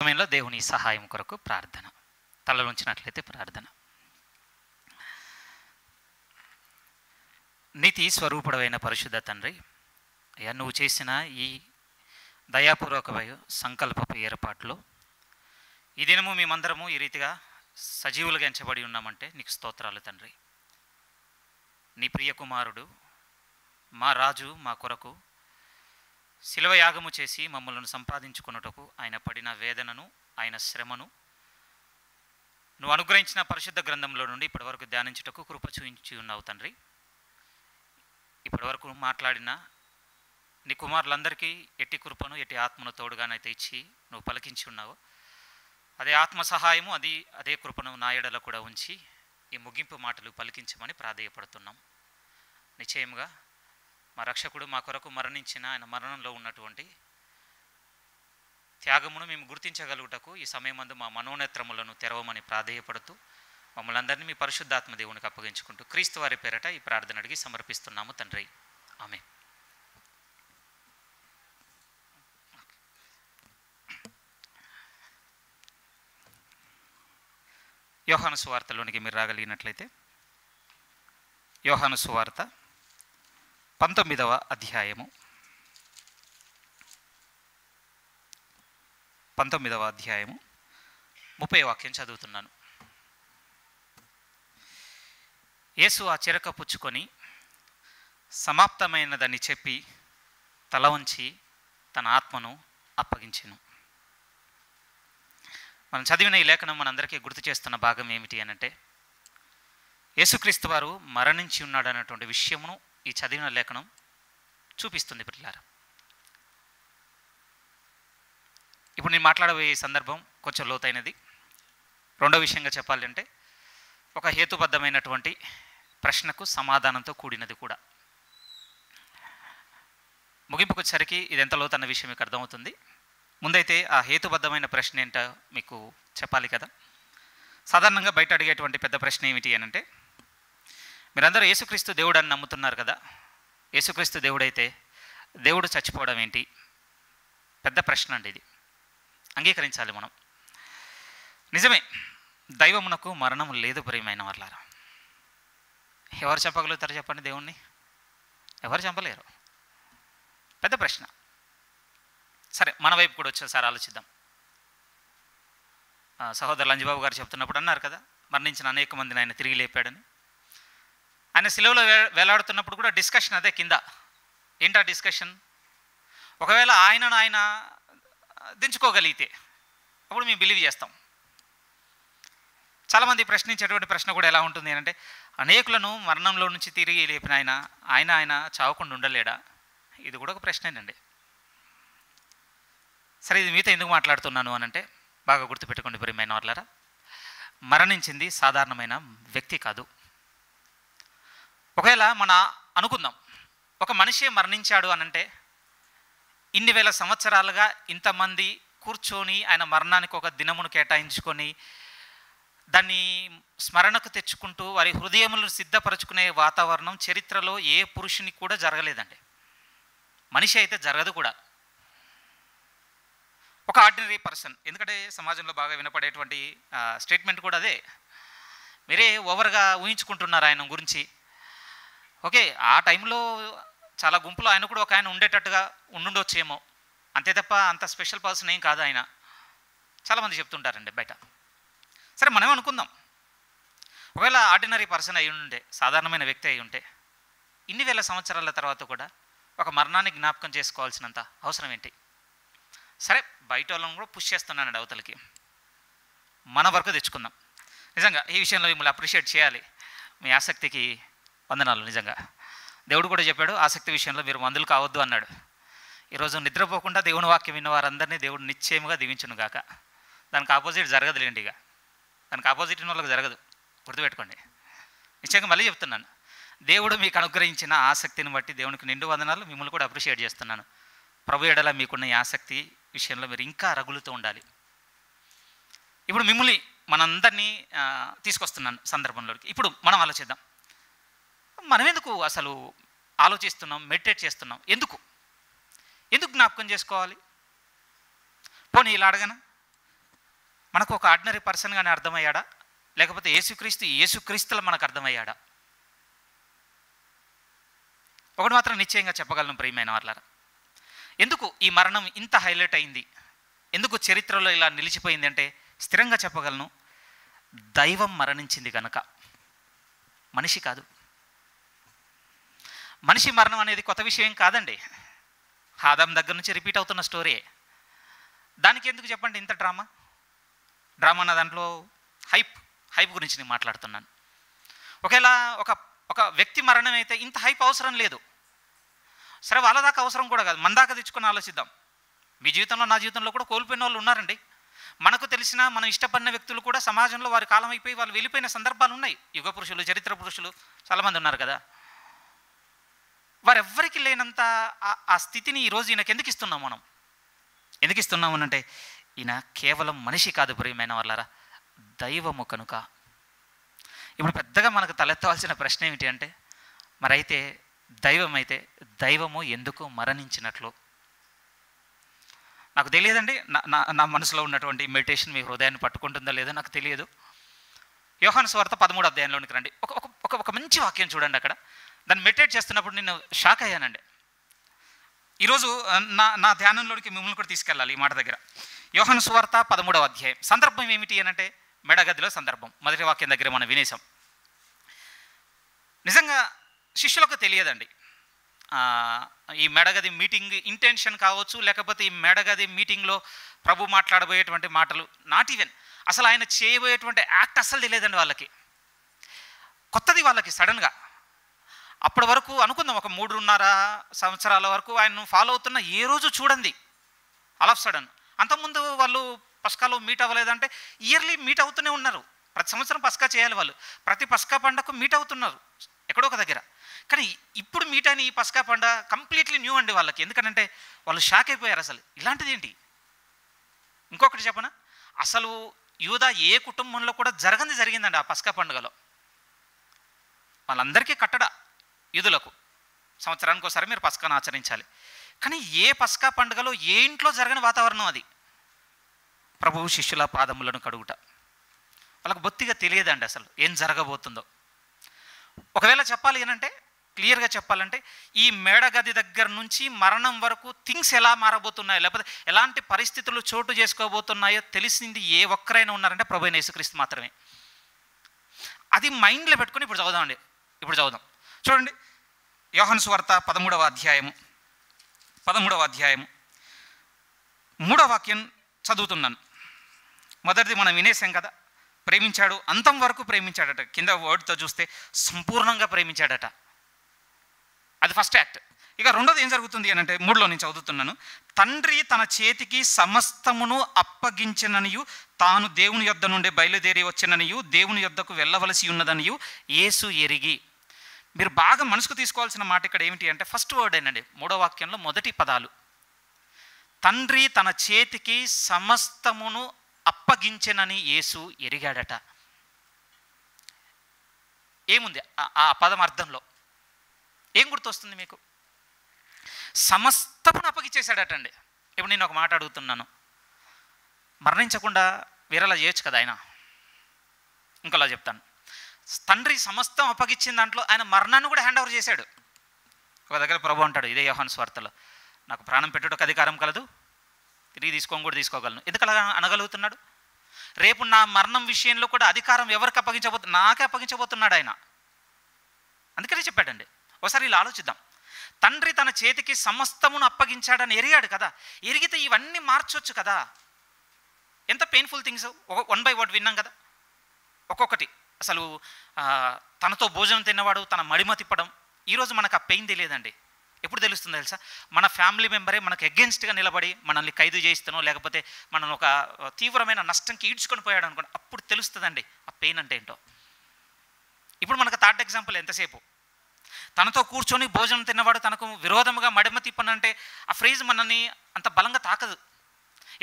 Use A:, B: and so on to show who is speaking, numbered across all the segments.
A: సమయంలో దేవుని సహాయం కొరకు ప్రార్థన. తలలు ఉంచినట్లయితే ప్రార్థన. నీతి స్వరూపుడైన పరిశుద్ధ తండ్రి, అయ్యా నువ్వు చేసిన ఈ దయాపూర్వకమైన సంకల్పపు ఏర్పాటులో ఈ దినము మేమందరము ఈ రీతిగా సజీవులుగా ఎంచబడి ఉన్నామంటే నీకు స్తోత్రాలు తండ్రి. నీ ప్రియ కుమారుడు మా రాజు మా కొరకు శిలువ యాగము చేసి మమ్మల్ని సంపాదించుకున్నటకు ఆయన పడిన వేదనను, ఆయన శ్రమను నువ్వు అనుగ్రహించిన పరిశుద్ధ గ్రంథంలో నుండి ఇప్పటివరకు ధ్యానించుటకు కృప చూపించి ఉన్నావు తండ్రి. ఇప్పటివరకు మాట్లాడిన నీ కుమారులందరికీ ఎట్టి కృపను, ఎట్టి ఆత్మను తోడుగానైతే ఇచ్చి నువ్వు పలికించి ఉన్నావు. అదే ఆత్మ సహాయము, అదే కృపను నా ఎడల కూడా ఉంచి ఈ ముగింపు మాటలు పలికించమని ప్రాధేయపడుతున్నాం. నిశ్చయముగా మా రక్షకుడు మా కొరకు మరణించిన ఆయన మరణంలో ఉన్నటువంటి త్యాగమును మేము గుర్తించగలుగుటకు ఈ సమయమందు మా మనోనేత్రములను తెరవమని ప్రాధేయపడుతూ మమ్మల్ని అందరినీ మీ పరిశుద్ధాత్మ దేవునికి అప్పగించుకుంటూ క్రీస్తు వారి పేరట ఈ ప్రార్థన అడిగి సమర్పిస్తున్నాము తండ్రి. ఆమేన్. యోహాను సువార్తలోనికి మీరు రాగలిగినట్లయితే యోహాను సువార్త 19వ అధ్యాయము 30వ వాక్యం చదువుతున్నాను. యేసు ఆ చిరక పుచ్చుకొని సమాప్తమైనదని చెప్పి తల వంచి తన ఆత్మను అప్పగించెను. మనం చదివిన ఈ లేఖనం మనందరికీ గుర్తు చేస్తున్న భాగం ఏమిటి అనంటే, యేసుక్రీస్తు వారు మరణించి ఉన్నాడు అన్నటువంటి విషయమును ఈ చదివిన లేఖనం చూపిస్తుంది. పిల్లలారా, ఇప్పుడు నేను మాట్లాడబోయే సందర్భం కొంచెం లోతైనది. రెండో విషయంగా చెప్పాలంటే ఒక హేతుబద్ధమైనటువంటి ప్రశ్నకు సమాధానంతో కూడినది కూడా. ముగింపుకు వచ్చేసరికి ఇది ఎంత లోతన్న విషయం మీకు అర్థమవుతుంది. ముందైతే ఆ హేతుబద్ధమైన ప్రశ్న ఏంటో మీకు చెప్పాలి కదా. సాధారణంగా బయట అడిగేటువంటి పెద్ద ప్రశ్న ఏమిటి అని అంటే, మీరందరూ యేసుక్రీస్తు దేవుడు అని నమ్ముతున్నారు కదా, యేసుక్రీస్తు దేవుడైతే దేవుడు చచ్చిపోవడం ఏంటి? పెద్ద ప్రశ్న అండి ఇది. అంగీకరించాలి మనం. నిజమే, దైవమునకు మరణం లేదు ప్రియమైన వాళ్ళారా. ఎవరు చంపగలుగుతారు చెప్పండి దేవుణ్ణి? ఎవరు చంపలేరు. పెద్ద ప్రశ్న. సరే, మన వైపు కూడా వచ్చేసారి ఆలోచిద్దాం. సహోదరు లంజబాబు గారు చెప్తున్నప్పుడు అన్నారు కదా, మరణించిన అనేక మందిని ఆయన తిరిగి లేపాడని. ఆయన సిలువలో వేలాడుతున్నప్పుడు కూడా డిస్కషన్ అదే కింద. ఏంటా డిస్కషన్? ఒకవేళ ఆయనను ఆయన దించుకోగలిగితే అప్పుడు మేము బిలీవ్ చేస్తాం. చాలామంది ప్రశ్నించేటువంటి ప్రశ్న కూడా ఎలా ఉంటుంది అంటే, అనేకులను మరణంలో నుంచి తిరిగి లేపిన ఆయన చావకుండా ఉండలేడా? ఇది కూడా ఒక ప్రశ్నేనండి. సరే, ఇది మీతో ఎందుకు మాట్లాడుతున్నాను అనంటే, బాగా గుర్తుపెట్టుకోండి ప్రియమైన వాళ్ళారా, మరణించింది సాధారణమైన వ్యక్తి కాదు. ఒకవేళ అనుకుందాం, ఒక మనిషి మరణించాడు అనంటే ఇన్ని వేల సంవత్సరాలుగా ఇంతమంది కూర్చొని ఆయన మరణానికి ఒక దినమును కేటాయించుకొని దాన్ని స్మరణకు తెచ్చుకుంటూ వారి హృదయములను సిద్ధపరచుకునే వాతావరణం చరిత్రలో ఏ పురుషునికి కూడా జరగలేదండి. మనిషి అయితే జరగదు కూడా. ఒక ఆర్డినరీ పర్సన్, ఎందుకంటే సమాజంలో బాగా వినపడేటువంటి స్టేట్మెంట్ కూడా అదే. మీరే ఓవర్గా ఊహించుకుంటున్నారు ఆయన గురించి. ఓకే, ఆ టైంలో చాలా గుంపులో ఆయన కూడా ఒక ఆయన ఉండేటట్టుగా ఉండుండొచ్చేమో, అంతే తప్ప అంత స్పెషల్ పర్సన్ ఏం కాదు ఆయన. చాలామంది చెప్తుంటారండి బయట. సరే, మనం అనుకుందాం, ఒకవేళ ఆర్డినరీ పర్సన్ అయి ఉంటే, సాధారణమైన వ్యక్తి అయి ఉంటే, ఇన్ని వేల సంవత్సరాల తర్వాత కూడా ఒక మరణాన్ని జ్ఞాపకం చేసుకోవాల్సినంత అవసరం ఏంటి? సరే, బయట వాళ్ళని కూడా పుష్ చేస్తున్నానండి అవతలకి. మన వరకు తెచ్చుకుందాం. నిజంగా ఈ విషయంలో మిమ్మల్ని అప్రిషియేట్ చేయాలి. మీ ఆసక్తికి వందనాలు. నిజంగా దేవుడు కూడా చెప్పాడు, ఆసక్తి విషయంలో మీరు మందులు కావద్దు అన్నాడు. ఈరోజు నిద్రపోకుండా దేవుని వాక్యం విన్న వారందరినీ దేవుడు నిశ్చయముగా దీవించును గాక. దానికి ఆపోజిట్ జరగదులేండి. ఇక దానికి ఆపోజిట్ ఉన్న వాళ్ళకి జరగదు, గుర్తుపెట్టుకోండి. నిశ్చయంగా మళ్ళీ చెప్తున్నాను, దేవుడు మీకు అనుగ్రహించిన ఆసక్తిని బట్టి దేవునికి నిండు వందనాలు. మిమ్మల్ని కూడా అప్రిషియేట్ చేస్తున్నాను. ప్రభు ఎడల మీకున్న ఈ ఆసక్తి విషయంలో మీరు ఇంకా రగులుతూ ఉండాలి. ఇప్పుడు మిమ్మల్ని మనందరినీ తీసుకొస్తున్నాను సందర్భంలోకి. ఇప్పుడు మనం ఆలోచిద్దాం, మనం ఎందుకు అసలు ఆలోచిస్తున్నాం, మెడిటేట్ చేస్తున్నాం? ఎందుకు జ్ఞాపకం చేసుకోవాలి? పోనీ ఇలా అడగనా, మనకు ఒక ఆర్డినరీ పర్సన్గానే అర్థమయ్యాడా, లేకపోతే యేసుక్రీస్తులో మనకు అర్థమయ్యాడా? ఒకటి మాత్రం నిశ్చయంగా చెప్పగలను ప్రియమైన వాళ్ళారా, ఎందుకు ఈ మరణం ఇంత హైలైట్ అయింది, ఎందుకు చరిత్రలో ఇలా నిలిచిపోయింది అంటే స్థిరంగా చెప్పగలను, దైవం మరణించింది కనుక, మనిషి కాదు. మనిషి మరణం అనేది కొత్త విషయం కాదండి, ఆదాం దగ్గర నుంచి రిపీట్ అవుతున్న స్టోరీ. దానికి ఎందుకు చెప్పండి ఇంత డ్రామా అన్న దాంట్లో హైప్ గురించి నేను మాట్లాడుతున్నాను. ఒకవేళ ఒక వ్యక్తి మరణం అయితే ఇంత హైప్ అవసరం లేదు. సరే, వాళ్ళ దాకా అవసరం కూడా కాదు, మన దాకా తెచ్చుకొని ఆలోచిద్దాం. మీ జీవితంలో నా జీవితంలో కూడా కోల్పోయిన వాళ్ళు ఉన్నారండి. మనకు తెలిసిన మనం ఇష్టపడిన వ్యక్తులు కూడా సమాజంలో వారి కాలం అయిపోయి వాళ్ళు వెళ్ళిపోయిన సందర్భాలు ఉన్నాయి. యుగ పురుషులు, చరిత్ర పురుషులు చాలామంది ఉన్నారు కదా. వారెవ్వరికి లేనంత ఆ స్థితిని ఈరోజు ఈయనకి ఎందుకు ఇస్తున్నాం? మనం ఎందుకు ఇస్తున్నాము అంటే ఈయన కేవలం మనిషి కాదు ప్రియమైన వాళ్ళారా, దైవము కనుక. ఇప్పుడు పెద్దగా మనకు తలెత్తవలసిన ప్రశ్న ఏమిటి అంటే, మరైతే దైవము ఎందుకు మరణించినట్లు? నాకు తెలియదండి, నా మనసులో ఉన్నటువంటి మెడిటేషన్ మీ హృదయాన్ని పట్టుకుంటుందో లేదో నాకు తెలియదు. యోహాను సువార్త 13వ అధ్యాయంలోనికి రండి. ఒక మంచి వాక్యం చూడండి. అక్కడ దాన్ని మెడిటేట్ చేస్తున్నప్పుడు నేను షాక్ అయ్యానండి. ఈరోజు నా ధ్యానంలోనికి మిమ్మల్ని కూడా తీసుకెళ్ళాలి ఈ మాట దగ్గర. యోహాను సువార్త 13వ అధ్యాయం. సందర్భం ఏమిటి అని అంటే మెడగదిలో సందర్భం. మొదటి వాక్యం దగ్గర మనం వినేసాం. నిజంగా శిష్యులకు తెలియదండి ఈ మేడగది మీటింగ్ ఇంటెన్షన్ కావచ్చు, లేకపోతే ఈ మేడగది మీటింగ్లో ప్రభు మాట్లాడబోయేటువంటి మాటలు, నాట్ ఈవెన్ అసలు ఆయన చేయబోయేటువంటి యాక్ట్ అస్సలు తెలియదండి వాళ్ళకి. కొత్తది వాళ్ళకి సడన్గా. అప్పటి వరకు అనుకుందాం ఒక 3.5 సంవత్సరాల వరకు ఆయన్ను ఫాలో అవుతున్న ఏ రోజు చూడండి ఆల్ ఆఫ్ సడన్. అంతకుముందు వాళ్ళు పస్కాలో మీట్ అవ్వలేదంటే ఇయర్లీ మీట్ అవుతూనే ఉన్నారు. ప్రతి సంవత్సరం పస్కా చేయాలి వాళ్ళు, ప్రతి పస్కా పండగకు మీట్ అవుతున్నారు ఎక్కడో ఒక దగ్గర. కానీ ఇప్పుడు మీట్ అయిన ఈ పస్కా పండుగ కంప్లీట్లీ న్యూ అండి వాళ్ళకి. ఎందుకంటే వాళ్ళు షాక్ అయిపోయారు, అసలు ఇలాంటిది ఏంటి. ఇంకొకటి చెప్పనా, అసలు యూదా ఏ కుటుంబంలో కూడా జరిగిందండి ఆ పస్కా పండుగలో. వాళ్ళందరికీ కట్టడ యూదులకు, సంవత్సరానికి ఒకసారి మీరు పస్కాను ఆచరించాలి. కానీ ఏ పస్కా పండుగలో ఏ ఇంట్లో జరగని వాతావరణం అది. ప్రభువు శిష్యుల పాదములను కడుగుట. వాళ్ళకు బొత్తిగా తెలియదండి అసలు ఏం జరగబోతుందో. ఒకవేళ చెప్పాలి అంటే, క్లియర్గా చెప్పాలంటే, ఈ మేడగది దగ్గర నుంచి మరణం వరకు థింగ్స్ ఎలా మారబోతున్నాయో, లేకపోతే ఎలాంటి పరిస్థితులు చోటు చేసుకోబోతున్నాయో తెలిసింది ఏ ఒక్కరైనా ఉన్నారంటే ప్రభు అయిన యేసుక్రీస్తు మాత్రమే. అది మైండ్లో పెట్టుకొని ఇప్పుడు చదువుదాం. చూడండి, యోహాను సువార్త 13వ అధ్యాయము 3వ వాక్యం చదువుతున్నాను. మొదటిది మనం వినేసాం కదా, ప్రేమించాడు, అంతం వరకు ప్రేమించాడట. కింద వర్డ్తో చూస్తే సంపూర్ణంగా ప్రేమించాడట. అది ఫస్ట్ యాక్ట్. ఇక రెండోది ఏం జరుగుతుంది అని అంటే 3లో నేను చదువుతున్నాను. తండ్రి తన చేతికి సమస్తమును అప్పగించననియు, తాను దేవుని యొద్ద నుండి బయలుదేరి వచ్చిననియు, దేవుని యొద్దకు వెళ్ళవలసి ఉన్నదనియు యేసు ఎరిగి. మీరు బాగా మనసుకు తీసుకోవాల్సిన మాట ఇక్కడ ఏమిటి అంటే ఫస్ట్ వర్డ్ ఏనండి, 3వ వాక్యంలో మొదటి పదాలు. తండ్రి తన చేతికి సమస్తమును అప్పగించెనని యేసు ఎరిగాడట. ఏముంది ఆ పదం అర్థంలో? ఏం గుర్తొస్తుంది మీకు? సమస్తమును అప్పగించేశాడటండి. ఇప్పుడు నేను ఒక మాట అడుగుతున్నాను, మరణించకుండా వేరేలా చేయొచ్చు కదా ఆయన? ఇంకోలా చెప్తాను, తండ్రి సమస్తం అప్పగించిన దాంట్లో ఆయన మరణాన్ని కూడా హ్యాండ్ ఓవర్ చేశాడు. ఒక దగ్గర ప్రభు అంటాడు ఇదే యోహాను సువార్తలో, నాకు ప్రాణం పెట్టుటకు అధికారం కలదు, తిరిగి తీసుకోగలను. ఎందుకు అలా అనగలుగుతున్నాడు? రేపు నా మరణం విషయంలో కూడా అధికారం ఎవరికి నాకే అప్పగించబోతున్నాడు ఆయన. అందుకనే చెప్పాడండి. ఒకసారి ఇలా ఆలోచిద్దాం. తండ్రి తన చేతికి సమస్తమును అప్పగించాడని ఎరిగాడు కదా, ఎరిగితే ఇవన్నీ మార్చొచ్చు కదా. ఎంత painful things one by one విన్నాం కదా. ఒక్కొక్కటి అసలు తనతో భోజనం తిన్నవాడు తన మడిమ తిప్పడం. ఈరోజు మనకు ఆ పెయిన్ తెలియదండి. ఎప్పుడు తెలుస్తుందో తెలుసా? మన ఫ్యామిలీ మెంబరే మనకు అగెన్స్ట్గా నిలబడి మనల్ని ఖైదు చేయిస్తానో, లేకపోతే మనం ఒక తీవ్రమైన నష్టంకి ఈడ్చుకొని పోయాడు అనుకోండి, అప్పుడు తెలుస్తుందండి ఆ పెయిన్ అంటే ఏంటో. ఇప్పుడు మనకు థర్డ్ ఎగ్జాంపుల్, ఎంతసేపు తనతో కూర్చొని భోజనం తిన్నవాడు తనకు విరోధముగా మడిమ తిప్పనంటే ఆ ఫ్రేజ్ మనల్ని అంత బలంగా తాకదు.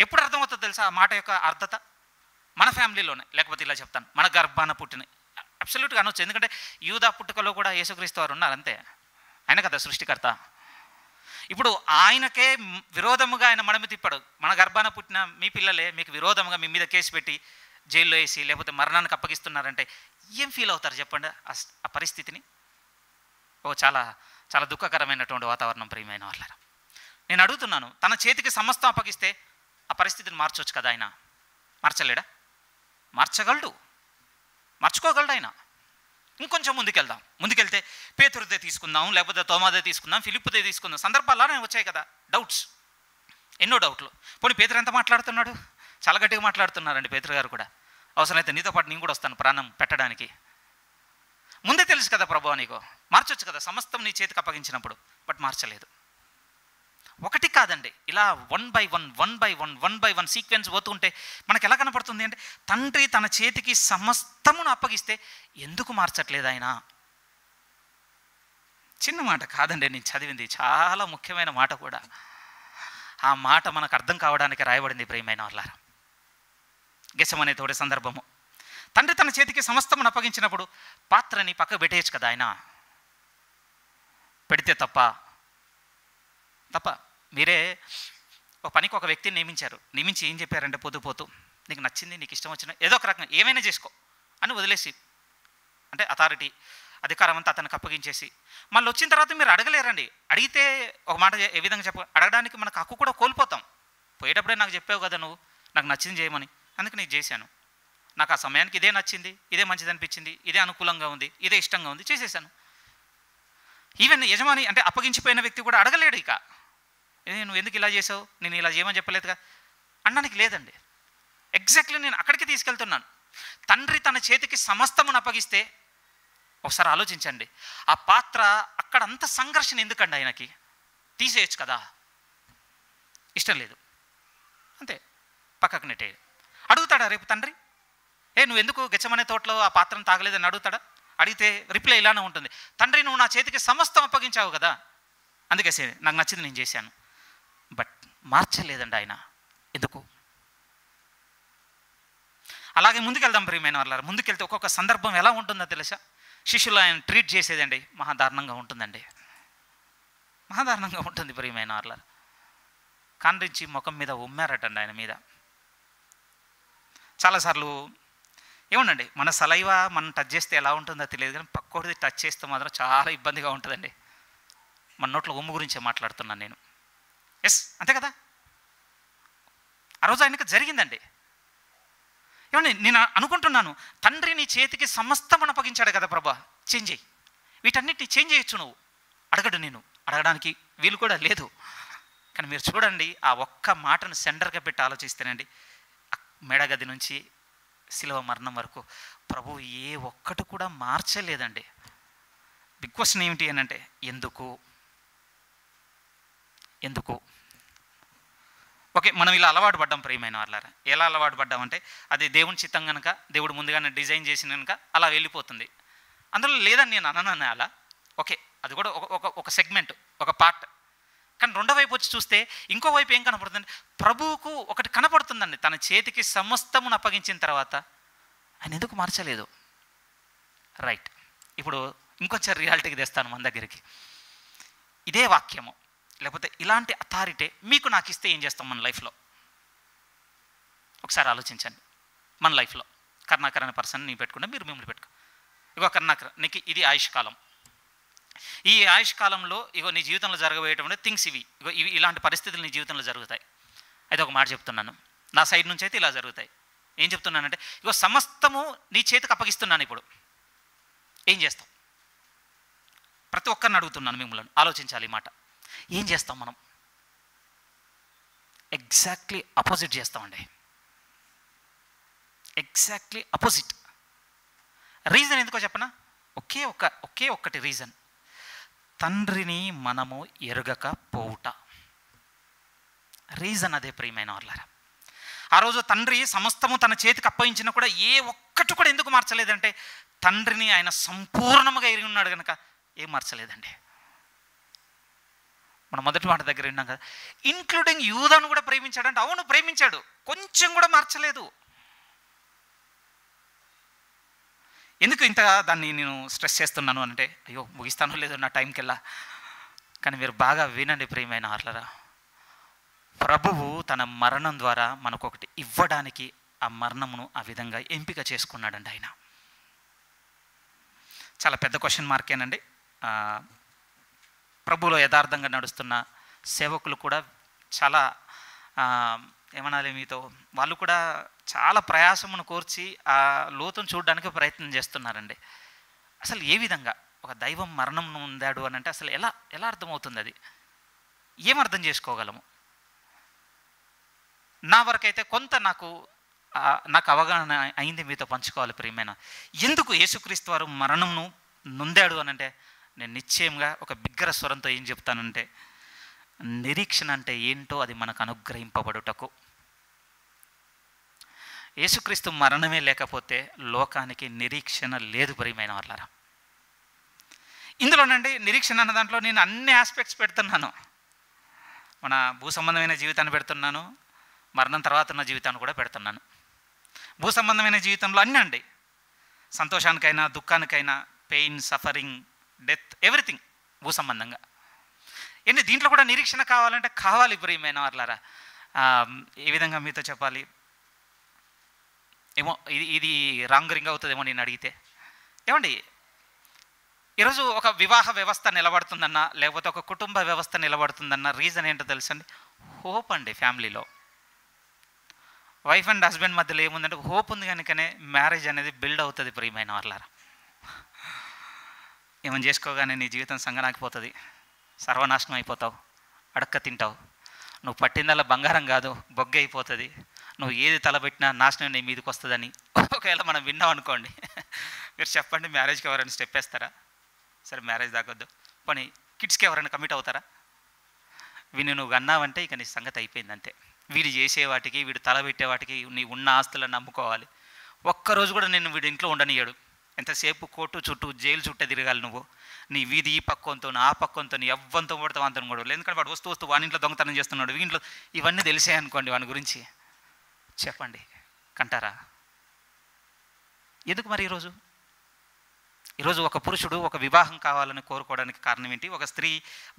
A: ఎప్పుడు అర్థమవుతుందో తెలుసా ఆ మాట యొక్క అర్థత? మన ఫ్యామిలీలోనే, లేకపోతే ఇలా చెప్తాను, మన గర్భాన పుట్టిన అబ్సల్యూట్గా అనొచ్చు. ఎందుకంటే యూదా పుట్టుకలో కూడా యేసుక్రీస్తు వారు ఉన్నారు, అంతే. ఆయన కదా సృష్టికర్త. ఇప్పుడు ఆయనకే విరోధముగా ఆయన మడమ తిప్పాడు. మన గర్భాన పుట్టిన మీ పిల్లలే మీకు విరోధముగా మీ మీద కేసు పెట్టి జైల్లో వేసి లేకపోతే మరణానికి అప్పగిస్తున్నారంటే ఏం ఫీల్ అవుతారు చెప్పండి ఆ పరిస్థితిని? చాలా చాలా దుఃఖకరమైనటువంటి వాతావరణం ప్రియమైన వాళ్ళారా. నేను అడుగుతున్నాను, తన చేతికి సమస్తం అప్పగిస్తే ఆ పరిస్థితిని మార్చవచ్చు కదా ఆయన? మార్చలేడా? మార్చగలడు, మార్చుకోగలడు ఆయన. ఇంకొంచెం ముందుకెళ్తే పేతురుదే తీసుకుందాం, లేకపోతే తోమాదే తీసుకుందాం, ఫిలిప్పుదే తీసుకుందాం, సందర్భాల్లోనే వచ్చాయి కదా డౌట్స్, ఎన్నో డౌట్లు. పోనీ పేతురు ఎంత మాట్లాడుతున్నాడు? చాలా గట్టిగా మాట్లాడుతున్నారండి పేతురు గారు కూడా. అవసరమైతే నీతో పాటు నేను కూడా వస్తాను ప్రాణం పెట్టడానికి. ముందే తెలుసు కదా ప్రభువా నీకు, మార్చొచ్చు కదా సమస్తం నీ చేతికి అప్పగించినప్పుడు. బట్ మార్చలేదు. ఒకటి కాదండి, ఇలా వన్ బై వన్ సీక్వెన్స్ పోతుంటే మనకు ఎలా కనపడుతుంది అంటే, తండ్రి తన చేతికి సమస్తమును అప్పగిస్తే ఎందుకు మార్చట్లేదు ఆయన? చిన్న మాట కాదండి నేను చదివింది, చాలా ముఖ్యమైన మాట కూడా. ఆ మాట మనకు అర్థం కావడానికి రాయబడింది ప్రియమైన వాళ్ళారా. గెత్సెమనే తోడే సందర్భము, తండ్రి తన చేతికి సమస్తమును అప్పగించినప్పుడు పాత్రని పక్కకు పెట్టేయచ్చు కదా ఆయన. పెడితే తప్ప మీరే ఒక పనికి ఒక వ్యక్తిని నియమించి ఏం చెప్పారంటే, పోతూ నీకు నచ్చింది, నీకు ఇష్టం వచ్చిన ఏదో ఒక రకంగా ఏమైనా చేసుకో అని వదిలేసి, అంటే అథారిటీ అధికారం అంతా అతనికి అప్పగించేసి మళ్ళీ వచ్చిన తర్వాత మీరు అడగలేరండి. అడిగితే ఒక మాట ఏ విధంగా అడగడానికి మనకు హక్కు కూడా కోల్పోతాం. పోయేటప్పుడే నాకు చెప్పావు కదా నువ్వు నాకు నచ్చింది చేయమని, అందుకే నేను చేశాను, నాకు ఆ సమయానికి ఇదే నచ్చింది, ఇదే మంచిది అనిపించింది, ఇదే అనుకూలంగా ఉంది, ఇదే ఇష్టంగా ఉంది, చేసేసాను. ఈవెన్ యజమాని అంటే అప్పగించిపోయిన వ్యక్తి కూడా అడగలేడు, ఇక నువ్వు ఎందుకు ఇలా చేసావు, నేను ఇలా చేయమని చెప్పలేదుగా అనడానికి లేదండి. ఎగ్జాక్ట్లీ నేను అక్కడికి తీసుకెళ్తున్నాను. తండ్రి తన చేతికి సమస్తమును అప్పగిస్తే ఒకసారి ఆలోచించండి, ఆ పాత్ర అక్కడ అంత సంఘర్షణ ఎందుకండి ఆయనకి? తీసేయచ్చు కదా, ఇష్టం లేదు అంతే, పక్కకు నెట్టే. అడుగుతాడా రేపు తండ్రి, నువ్వు ఎందుకు గెత్సెమనే తోటలో ఆ పాత్రను తాగలేదని అడుగుతాడా? అడిగితే రిప్లై ఇలానే ఉంటుంది, తండ్రి నువ్వు నా చేతికి సమస్తం అప్పగించావు కదా, అందుకే నాకు నచ్చింది నేను చేశాను. బట్ మార్చలేదండి ఆయన, ఎందుకు? అలాగే ముందుకెళ్దాం ప్రియమైన వాళ్ళారా. ముందుకెళ్తే ఒక్కొక్క సందర్భం ఎలా ఉంటుందో తెలుసా? శిష్యులు ఆయన ట్రీట్ చేసేదండి మహాదారుణంగా ఉంటుందండి, మహాదారుణంగా ఉంటుంది ప్రియమైన వాళ్ళారా. కాండ్రించి ముఖం మీద ఉమ్మారటండి ఆయన మీద. చాలాసార్లు ఏముండండి, మన సలైవా మనం టచ్ చేస్తే ఎలా ఉంటుందో తెలియదు, కానీ పక్కోడిది టచ్ చేస్తే మాత్రం చాలా ఇబ్బందిగా ఉంటుందండి. మన నోట్లో ఉమ్ము గురించే మాట్లాడుతున్నాను నేను. ఎస్ అంతే కదా, ఆ రోజు ఆయనకు జరిగిందండి. ఏమండి నేను అనుకుంటున్నాను, తండ్రి నీ చేతికి సమస్తం అప్పగించాడు కదా ప్రభా, చేంజ్ చేయి, వీటన్నిటిని చేంజ్ చేయొచ్చు నువ్వు. అడగడు, నేను అడగడానికి వీలు కూడా లేదు. కానీ మీరు చూడండి, ఆ ఒక్క మాటను సెంటర్గా పెట్టి ఆలోచిస్తేనండి, మేడగది నుంచి శిలువ మరణం వరకు ప్రభు ఏ ఒక్కటి కూడా మార్చలేదండి. బిగ్ క్వశ్చన్ ఏమిటి అని అంటే, ఎందుకు? ఓకే, మనం ఇలా అలవాటు పడ్డాం ప్రియమైన వాళ్ళారా. ఎలా అలవాటు పడ్డామంటే, అది దేవుని చిత్తం కనుక, దేవుడు ముందుగానే డిజైన్ చేసిన కనుక అలా వెళ్ళిపోతుంది. అందులో లేదని నేను అనను అలా, ఓకే అది కూడా ఒక సెగ్మెంట్, ఒక పార్ట్. కానీ రెండో వైపు వచ్చి చూస్తే ఇంకో వైపు ఏం కనపడుతుంది? ప్రభువుకు ఒకటి కనపడుతుందండి, తన చేతికి సమస్తమును అప్పగించిన తర్వాత ఆయన ఎందుకు మార్చలేదు? రైట్, ఇప్పుడు ఇంకొంచెం రియాలిటీకి తెస్తాను మన దగ్గరికి. ఇదే వాక్యము లేకపోతే ఇలాంటి అథారిటీ మీకు నాకు ఇస్తే ఏం చేస్తాం మన లైఫ్లో? ఒకసారి ఆలోచించండి. మన లైఫ్లో కరుణాకర్ అనే పర్సన్ నీ పెట్టుకుంటే మీరు మిమ్మల్ని పెట్టుకో, ఇగో కరుణాకర్ నీకు ఇది ఆయుష్కాలం, ఈ ఆయుష్కాలంలో ఇగో నీ జీవితంలో జరగబోయేటువంటి థింగ్స్ ఇగో ఇలాంటి పరిస్థితులు నీ జీవితంలో జరుగుతాయి. అయితే ఒక మాట చెప్తున్నాను, నా సైడ్ నుంచి అయితే ఇలా జరుగుతాయి. ఏం చెప్తున్నానంటే, ఇగో సమస్తము నీ చేతికి అప్పగిస్తున్నాను, ఇప్పుడు ఏం చేస్తాం? ప్రతి ఒక్కరిని అడుగుతున్నాను, మిమ్మల్ని ఆలోచించాలి ఈ మాట. ఏం చేస్తాం మనం? ఎగ్జాక్ట్లీ అపోజిట్ చేస్తామండి, ఎగ్జాక్ట్లీ అపోజిట్. రీజన్ ఎందుకో చెప్పనా? ఒకే ఒక్కటి రీజన్, తండ్రిని మనము ఎరుగక పోవుట. రీజన్ అదే ప్రియమైన వాళ్ళారా. ఆ రోజు తండ్రి సమస్తము తన చేతికి అప్పగించినా కూడా ఏ ఒక్కటి కూడా ఎందుకు మార్చలేదంటే, తండ్రిని ఆయన సంపూర్ణంగా ఎరిగి ఉన్నాడు కనుక ఏం మార్చలేదండి. మన మొదటి మాట దగ్గర విన్నాం కదా, ఇంక్లూడింగ్ యూదాను కూడా ప్రేమించాడంటే, అవును ప్రేమించాడు, కొంచెం కూడా మార్చలేదు. ఎందుకు ఇంత దాన్ని నేను స్ట్రెస్ చేస్తున్నాను అంటే, అయ్యో ముగిస్తానో లేదో నా టైంకి వెళ్ళా, కానీ మీరు బాగా వినండి ప్రియమైన వారలారా, ప్రభువు తన మరణం ద్వారా మనకు ఒకటి ఇవ్వడానికి ఆ మరణమును ఆ విధంగా ఎంపిక చేసుకున్నాడండి ఆయన. చాలా పెద్ద క్వశ్చన్ మార్కేనండి. ప్రభువులో యథార్థంగా నడుస్తున్న సేవకులు కూడా చాలా ఏమనాలి మీతో, వాళ్ళు కూడా చాలా ప్రయాసమును కోర్చి ఆ లోతును చూడడానికి ప్రయత్నం చేస్తున్నారండి. అసలు ఏ విధంగా ఒక దైవం మరణం ఉందాడు అని అంటే అసలు ఎలా ఎలా అర్థమవుతుంది, అది ఏమర్థం చేసుకోగలము? నా వరకైతే కొంత నాకు అవగాహన అయింది, మీతో పంచుకోవాలి ప్రియమైన. ఎందుకు యేసుక్రీస్తు వారు మరణంను నొందాడు అని అంటే నేను నిశ్చయంగా ఒక బిగ్గర స్వరంతో ఏం చెప్తానంటే, నిరీక్షణ అంటే ఏంటో అది మనకు అనుగ్రహింపబడుటకు. యేసుక్రీస్తు మరణమే లేకపోతే లోకానికి నిరీక్షణ లేదు ప్రియమైన వాళ్ళారా. ఇందులోనండి నిరీక్షణ అన్న దాంట్లో నేను అన్ని ఆస్పెక్ట్స్ పెడుతున్నాను. మన భూ సంబంధమైన జీవితాన్ని పెడుతున్నాను, మరణం తర్వాత ఉన్న జీవితాన్ని కూడా పెడుతున్నాను. భూ సంబంధమైన జీవితంలో అన్నీ అండి, సంతోషానికైనా దుఃఖానికైనా, పెయిన్, సఫరింగ్, డెత్, ఎవ్రీథింగ్ భూ సంబంధంగా. దీంట్లో కూడా నిరీక్షణ కావాలంటే కావాలి ప్రియమైన వాళ్ళారా. ఏ విధంగా మీతో చెప్పాలి, ఏమో ఇది రాంగ్ రింగ్ అవుతుందేమో నేను అడిగితే. ఏమండి, ఈరోజు ఒక వివాహ వ్యవస్థ నిలబడుతుందన్న, లేకపోతే ఒక కుటుంబ వ్యవస్థ నిలబడుతుందన్న రీజన్ ఏంటో తెలుసండి? హోప్ అండి. ఫ్యామిలీలో వైఫ్ అండ్ హస్బెండ్ మధ్యలో ఏముందంటే హోప్ ఉంది కనుకనే మ్యారేజ్ అనేది బిల్డ్ అవుతుంది ప్రియమైన వాళ్ళారా. ఏమని చేసుకోగానే నీ జీవితం సంగనాకిపోతుంది, సర్వనాశనం అయిపోతావు, అడక్క తింటావు, నువ్వు పట్టిందల్లా బంగారం కాదు బొగ్గ అయిపోతుంది, నువ్వు ఏది తలబెట్టినా నాశనం నీ మీదకి వస్తుందని ఒకవేళ మనం విన్నాం అనుకోండి. మీరు చెప్పండి, మ్యారేజ్కి ఎవరైనా స్టెప్ వేస్తారా? సరే మ్యారేజ్ దాకొద్దు, పోనీ కిడ్స్కి ఎవరైనా కమిట్ అవుతారా? వీడిని నువ్వు అన్నావంటే ఇక నీ సంగతి అయిపోయింది అంతే. వీడు చేసే వాటికి, వీడు తలబెట్టే వాటికి నీ ఉన్న ఆస్తులను నమ్ముకోవాలి. ఒక్కరోజు కూడా నేను వీడి ఇంట్లో ఉండనియ్యాడు. ఎంతసేపు కోర్టు చుట్టూ, జైలు చుట్టే తిరగాలి నువ్వు. నీ వీధి ఈ పక్కంతో ఆ పక్కంతో ఎవ్వంతో పడితే అంతం కూడా. ఎందుకంటే వాడు వస్తూ వాని ఇంట్లో దొంగతనం చేస్తున్నాడు, వీంట్లో ఇవన్నీ తెలిసే అనుకోండి వాని గురించి. చెప్పండి, కంటారా? ఎందుకు మరి ఈరోజు ఒక పురుషుడు ఒక వివాహం కావాలని కోరుకోవడానికి కారణం ఏంటి? ఒక స్త్రీ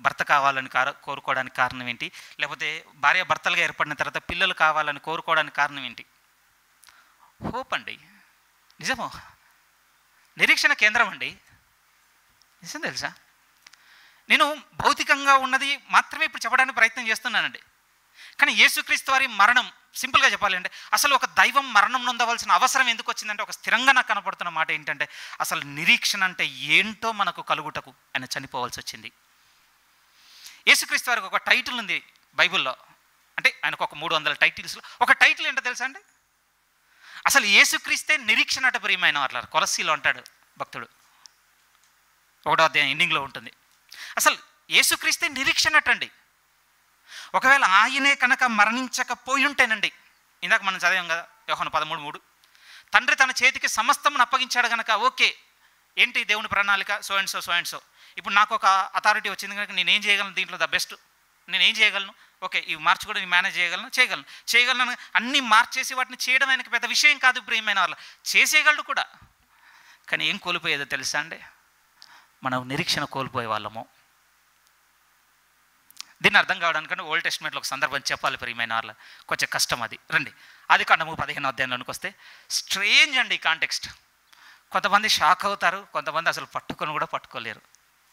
A: భర్త కావాలని కోరుకోవడానికి కారణం ఏంటి? లేకపోతే భార్య భర్తలుగా ఏర్పడిన తర్వాత పిల్లలు కావాలని కోరుకోవడానికి కారణం ఏంటి? హోప్ అండి. నిజమో, నిరీక్షణ కేంద్రం అండి. నిజం తెలుసా? నేను భౌతికంగా ఉన్నది మాత్రమే ఇప్పుడు చెప్పడానికి ప్రయత్నం చేస్తున్నానండి. కానీ యేసుక్రీస్తు వారి మరణం, సింపుల్గా చెప్పాలంటే అసలు ఒక దైవం మరణం నొందవలసిన అవసరం ఎందుకు వచ్చిందంటే, ఒక స్థిరంగా నాకు కనపడుతున్న మాట ఏంటంటే, అసలు నిరీక్షణ అంటే ఏంటో మనకు కలుగుటకు ఆయన చనిపోవాల్సి వచ్చింది. యేసుక్రీస్తు వారికి ఒక టైటిల్ ఉంది బైబిల్లో, అంటే ఆయనకు ఒక 300 టైటిల్స్లో ఒక టైటిల్ ఏంటో తెలుసా అండి? అసలు యేసుక్రీస్తే నిరీక్షణ అట ప్రియమైన వాళ్ళారు. కొలస్సీలో అంటాడు భక్తుడు, 1వ అధ్యాయం ఎండింగ్లో ఉంటుంది. అసలు యేసుక్రీస్తే నిరీక్షణ అటండి. ఒకవేళ ఆయనే కనుక మరణించకపోయి ఉంటేనండి, ఇందాక మనం చదివాం కదా యోహాను 13:3, తండ్రి తన చేతికి సమస్తమును అప్పగించాడు కనుక ఓకే, ఏంటి దేవుని ప్రణాళిక, సో అండ్ సో. ఇప్పుడు నాకు ఒక అథారిటీ వచ్చింది కనుక నేనేం చేయగలను, దీంట్లో ద బెస్ట్ నేనేం చేయగలను, ఓకే ఇవి మార్చి కూడా నేను మేనేజ్ చేయగలను అన్నీ మార్చేసి వాటిని చేయడం ఆయనకి పెద్ద విషయం కాదు ప్రియమైన వాళ్ళు. చేసేయగలడు కూడా. కానీ ఏం కోల్పోయేదో తెలుసా అండి? మనం నిరీక్షణ కోల్పోయే వాళ్ళము. దీన్ని అర్థం కావడానికంటే ఓల్డ్ టెస్ట్మెంట్లో ఒక సందర్భం చెప్పాలి ప్రియమైన వాళ్ళ, కొంచెం కష్టం అది. రండి, ఆదికాండము 15వ అధ్యాయంలోనికి వస్తే స్ట్రేంజ్ అండి ఈ కాంటెక్స్ట్. కొంతమంది షాక్ అవుతారు, కొంతమంది అసలు పట్టుకోలేరు.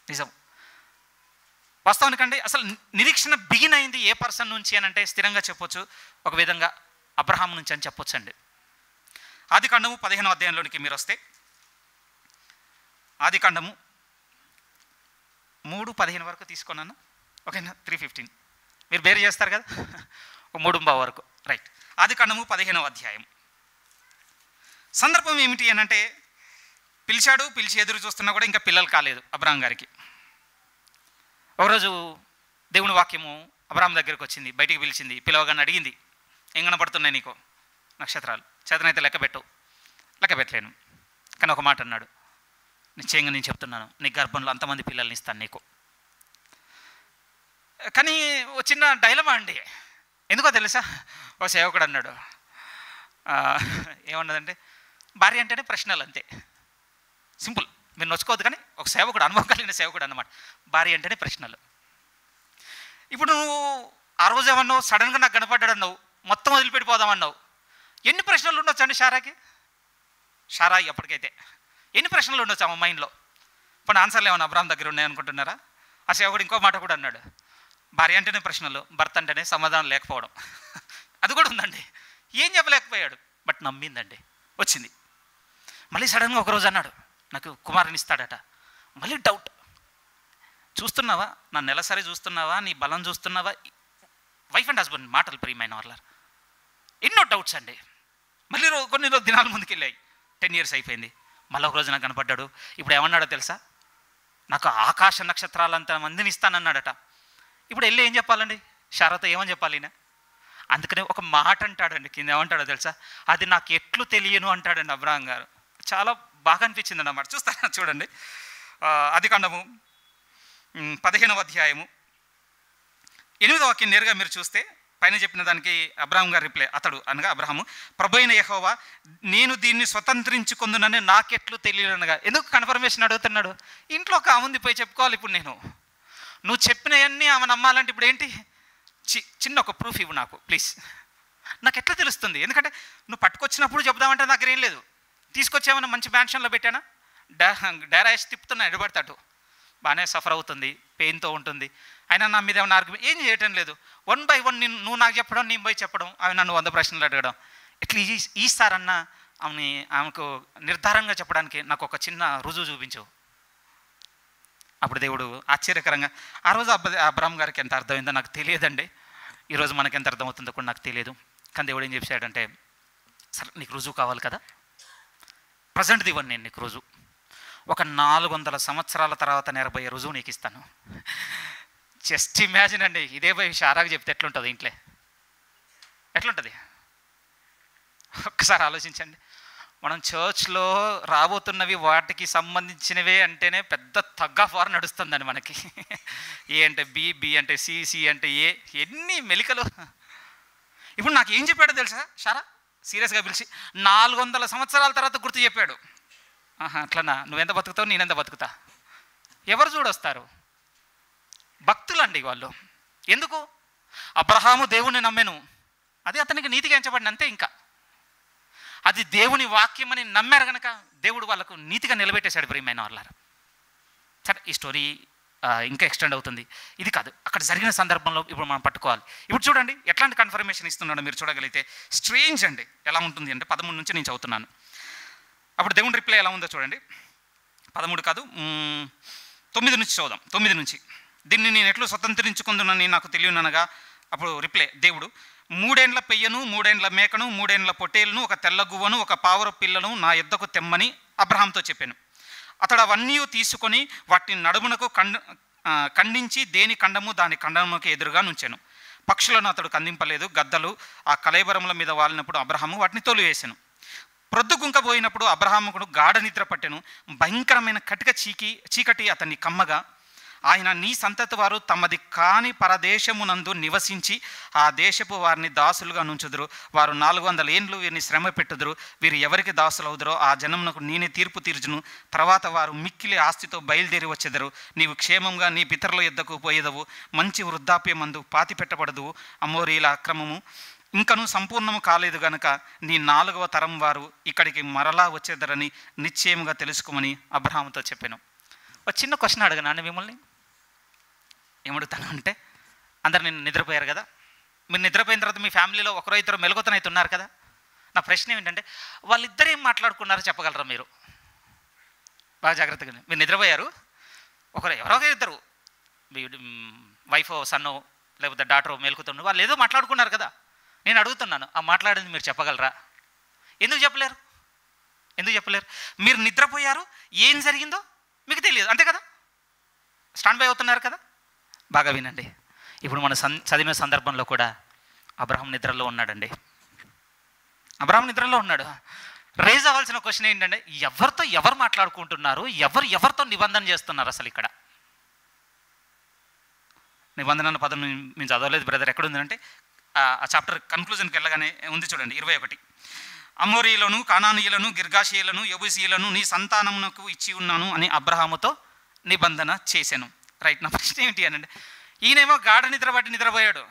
A: నిజం. వాస్తవానికండి అసలు నిరీక్షణ బిగిన్ అయింది ఏ పర్సన్ నుంచి అని అంటే స్థిరంగా చెప్పొచ్చు, ఒక విధంగా అబ్రహాం నుంచి అని చెప్పొచ్చు అండి. ఆదికాండము 15వ అధ్యాయంలోనికి మీరు వస్తే, ఆదికాండము 3:15 వరకు తీసుకున్నాను, ఓకేనా? 3:15 మీరు బేర్ చేస్తారు కదా, 3:15 వరకు, రైట్. ఆదికాండము 15వ అధ్యాయం. సందర్భం ఏమిటి అని అంటే, పిలిచి ఎదురు చూస్తున్నా కూడా ఇంకా పిల్లలు కాలేదు అబ్రహాం గారికి. ఒకరోజు దేవుని వాక్యము అబ్రహాం దగ్గరికి వచ్చింది, బయటికి పిలిచింది, పిలవగానే అడిగింది, ఏం కనపడుతున్నాయి నీకు? నక్షత్రాలు. చేతనైతే లెక్క పెట్టలేను, కానీ ఒక మాట అన్నాడు, నిశ్చయంగా నేను చెప్తున్నాను, నీ గర్భంలో అంతమంది పిల్లల్ని ఇస్తాను నీకు. కానీ ఒక చిన్న డైలమా అండి. ఎందుకో తెలుసా? ఓ సేవకుడు అన్నాడు, ఏమన్నదంటే భార్య అంటేనే ప్రశ్నలు అంతే, సింపుల్, మీరు నొచ్చుకోవద్దు, కానీ ఒక సేవకుడు, అనుభవం కలిగిన సేవకుడు అన్నమాట. భార్య అంటేనే ప్రశ్నలు. ఇప్పుడు నువ్వు ఆ రోజు ఏమన్నావు, సడన్గా నాకు కనపడ్డాడు అన్నావు, మొత్తం వదిలిపెట్టిపోదామన్నావు. ఎన్ని ప్రశ్నలు ఉండొచ్చు అండి షారా ఎప్పటికైతే ఎన్ని ప్రశ్నలు ఉండొచ్చు ఆమె మైండ్లో. ఇప్పుడు ఆన్సర్లు ఏమన్నా అబ్రాహం దగ్గర ఉన్నాయనుకుంటున్నారా? ఆ సేవకుడు ఇంకో మాట కూడా అన్నాడు, భార్య అంటేనే ప్రశ్నలు, భర్త అంటేనే సమాధానం లేకపోవడం. అది కూడా ఉందండి. ఏం చెప్పలేకపోయాడు, బట్ నమ్మిందండి, వచ్చింది. మళ్ళీ సడన్గా ఒకరోజు అన్నాడు, నాకు కుమారుని ఇస్తాడట. మళ్ళీ డౌట్, చూస్తున్నావా నా నెలసరి, చూస్తున్నావా నీ బలం చూస్తున్నావా? వైఫ్ అండ్ హస్బెండ్ మాటలు ప్రియమైన వాళ్ళ ఎన్నో డౌట్స్ అండి. మళ్ళీ కొన్ని దినాల ముందుకు వెళ్ళాయి, 10 years అయిపోయింది. మళ్ళీ ఒకరోజు నాకు కనపడ్డాడు. ఇప్పుడు ఏమన్నాడో తెలుసా, నాకు ఆకాశ నక్షత్రాలంత మందిని ఇస్తానన్నాడట. ఇప్పుడు వెళ్ళి ఏం చెప్పాలండి, షారాతో ఏమని చెప్పాలి ఈయన? అందుకనే ఒక మాట అంటాడండి కింద, ఏమంటాడో తెలుసా, అది నాకు ఎట్లు తెలియను అంటాడండి అబ్రాహం గారు. చాలా బాగా అనిపించింది అన్నమాట. చూస్తారా, చూడండి, ఆదికాండము 15వ అధ్యాయము 8వ వాక్యం నేరుగా మీరు చూస్తే పైన చెప్పిన దానికి అబ్రాహం గారు రిప్లై, అతడు అనగా అబ్రాహము, ప్రభువైన యెహోవా నేను దీన్ని స్వతంత్రించుకుందునని నాకెట్లు తెలియనగా. ఎందుకు కన్ఫర్మేషన్ అడుగుతున్నాడు? ఇంట్లో ఒక ఆమె ఉంది, పోయి చెప్పుకోవాలి. ఇప్పుడు నువ్వు చెప్పినవన్నీ ఆమె నమ్మాలంటే ఇప్పుడు ఏంటి? చిన్న ఒక ప్రూఫ్ ఇవ్వు నాకు ప్లీజ్, నాకు ఎట్లా తెలుస్తుంది? ఎందుకంటే నువ్వు పట్టుకొచ్చినప్పుడు చెప్దామంటే నాకు ఏం లేదు, తీసుకొచ్చేమన్నా మంచి మ్యాన్షన్లో పెట్టానా? డైరాష్ తిప్పుతున్నా, ఎడబడతాడు, బాగానే సఫర్ అవుతుంది, పెయిన్తో ఉంటుంది. అయినా నా మీద ఏమైనా ఆర్గ్యుమెంట్ ఏం చేయటం లేదు. 1 by 1 నువ్వు నాకు చెప్పడం, నేను పోయి చెప్పడం, ఆమె నన్ను 100 ప్రశ్నలు అడగడం. ఇట్లా ఈసారన్నా ఆమెకు నిర్ధారంగా చెప్పడానికి నాకు ఒక చిన్న రుజువు చూపించు. అప్పుడు దేవుడు ఆశ్చర్యకరంగా, ఆ రోజు అబ్రాహం గారికి ఎంత అర్థమైందో నాకు తెలియదండి, ఈరోజు మనకి ఎంత అర్థమవుతుందో కూడా నాకు తెలియదు. కానీ దేవుడు ఏం చెప్పాడంటే, సరే నీకు రుజువు కావాలి కదా, ప్రజెంట్ది ఇవ్వను నేను నీకు రుజువు, ఒక 400 సంవత్సరాల తర్వాత నేరబోయే రుజువు నీకు ఇస్తాను. జస్ట్ ఇమాజిన్ అండి, ఇదే పోయి షారాకు చెప్తే ఎట్లుంటుంది ఇంట్లో, ఎట్లుంటుంది ఒక్కసారి ఆలోచించండి. మనం చర్చ్లో రాబోతున్నవి వాటికి సంబంధించినవే అంటేనే పెద్ద తగ్ ఆఫ్ వార్ నడుస్తుందండి మనకి. ఏ అంటే బి, బి అంటే సి, సి అంటే ఏ, ఎన్ని మెలికలు. ఇప్పుడు నాకు ఏం చెప్పాడో తెలుసా షారా, సీరియస్గా పిలిచి 400 సంవత్సరాల తర్వాత గుర్తు చెప్పాడు. అట్లనా, నువ్వెంత బతుకుతావు, నేనెంత బతుకుతా, ఎవరు చూడొస్తారు? భక్తులండి వాళ్ళు. ఎందుకు? అబ్రహాము దేవుణ్ణి నమ్మెను, అది అతనికి నీతిగా ఎంచబడిన అంతే. ఇంకా అది దేవుని వాక్యం అని నమ్మారు కనుక దేవుడు వాళ్ళకు నీతిగా నిలబెట్టేశాడు ప్రియమైన వాళ్ళారా. సరే, ఈ స్టోరీ ఇంకా ఎక్స్టెండ్ అవుతుంది. ఇది కాదు, అక్కడ జరిగిన సందర్భంలో ఇప్పుడు మనం పట్టుకోవాలి. ఇప్పుడు చూడండి ఎట్లాంటి కన్ఫర్మేషన్ ఇస్తున్నాడో మీరు చూడగలిగితే స్ట్రేంజ్ అండి. ఎలా ఉంటుంది అంటే 13 నుంచి నేను చదువుతున్నాను. అప్పుడు దేవుని రిప్లై ఎలా ఉందో చూడండి. 13 కాదు, 9 నుంచి చదువుదాం. 9 నుంచి, దీన్ని నేను ఎట్లు స్వతంత్రించుకుందునని నాకు తెలియననగా. అప్పుడు రిప్లై దేవుడు, 3 ఏండ్ల పెయ్యను, 3 ఏండ్ల మేకను, 3 ఏండ్ల పొట్టేలును, ఒక తెల్ల గువ్వను, ఒక పావుర పిల్లను నా యొద్దకు తెమ్మని అబ్రహాంతో చెప్పాను. అతడు అవన్నీ తీసుకొని వాటిని నడుమునకు ఖండించి దేని ఖండము దాని ఖండముకు ఎదురుగా నుంచాను. పక్షులను అతడు ఖండింపలేదు. గద్దలు ఆ కళేబరముల మీద వాలినప్పుడు అబ్రహాము వాటిని తోలివేశాను. ప్రొద్దుగుంకపోయినప్పుడు అబ్రహాముకు గాఢ నిద్ర పట్టెను. భయంకరమైన చీకటి అతన్ని కమ్మగా, ఆయన నీ సంతతి వారు తమది కాని పరదేశమునందు నివసించి ఆ దేశపు వారిని దాసులుగా నుంచుదురు. వారు 400 ఏండ్లు వీరిని శ్రమ పెట్టుదురు. వీరు ఎవరికి దాసులవుదురో ఆ జనమునకు నేనే తీర్పు తీర్చును. తర్వాత వారు మిక్కిలి ఆస్తితో బయలుదేరి వచ్చెదరు. నీవు క్షేమంగా నీ పితరుల యొద్దకు పోయేదవు. మంచి వృద్ధాప్యమందు పాతి పెట్టబడదు. అమోరీల అక్రమము ఇంకనూ సంపూర్ణము కాలేదు గనక నీ 4వ తరం వారు ఇక్కడికి మరలా వచ్చేదరని నిశ్చయముగా తెలుసుకోమని అబ్రహాముతో చెప్పాను. ఒక చిన్న క్వశ్చన్ అడగనా మిమ్మల్ని? ఏమడుగుతాను అంటే, అందరు నేను నిద్రపోయారు కదా, మీరు నిద్రపోయిన తర్వాత మీ ఫ్యామిలీలో ఒకరో ఇద్దరు మెలుగుతనైతే ఉన్నారు కదా. నా ప్రశ్న ఏంటంటే, వాళ్ళిద్దరు ఏం మాట్లాడుకున్నారో చెప్పగలరా మీరు? బాగా జాగ్రత్తగా, మీరు నిద్రపోయారు, ఎవరో ఇద్దరు, వైఫ్ సన్నో లేకపోతే డాటరో మేలుకుతుండ్రు, వాళ్ళు ఏదో మాట్లాడుకున్నారు కదా. నేను అడుగుతున్నాను, ఆ మాట్లాడింది మీరు చెప్పగలరా? ఎందుకు చెప్పలేరు? మీరు నిద్రపోయారు, ఏం జరిగిందో మీకు తెలియదు, అంతే కదా. స్టాండ్ బై అవుతున్నారు కదా. బాగా వినండి. ఇప్పుడు మన చదివిన సందర్భంలో కూడా అబ్రహాం నిద్రలో ఉన్నాడండి. అబ్రహాం నిద్రలో ఉన్నాడు. రేజ్ అవ్వాల్సిన క్వశ్చన్ ఏంటంటే, ఎవరితో ఎవరు మాట్లాడుకుంటున్నారు, ఎవరితో నిబంధన చేస్తున్నారు? అసలు ఇక్కడ నిబంధన అన్న పదం మేము చదవలేదు బ్రదర్, ఎక్కడుందంటే ఆ చాప్టర్ కన్క్లూజన్కి వెళ్ళగానే ఉంది చూడండి, 21. అమోరీయులను, కానానీయులను, గిర్గాషీయులను, యెబూసీయులను నీ సంతానమునకు ఇచ్చి ఉన్నాను అని అబ్రహాముతో నిబంధన చేశాను. రైట్. నా ప్రశ్న ఏంటి అనండి, ఈయనేమో గాఢ నిద్ర బట్టి నిద్రపోయాడు.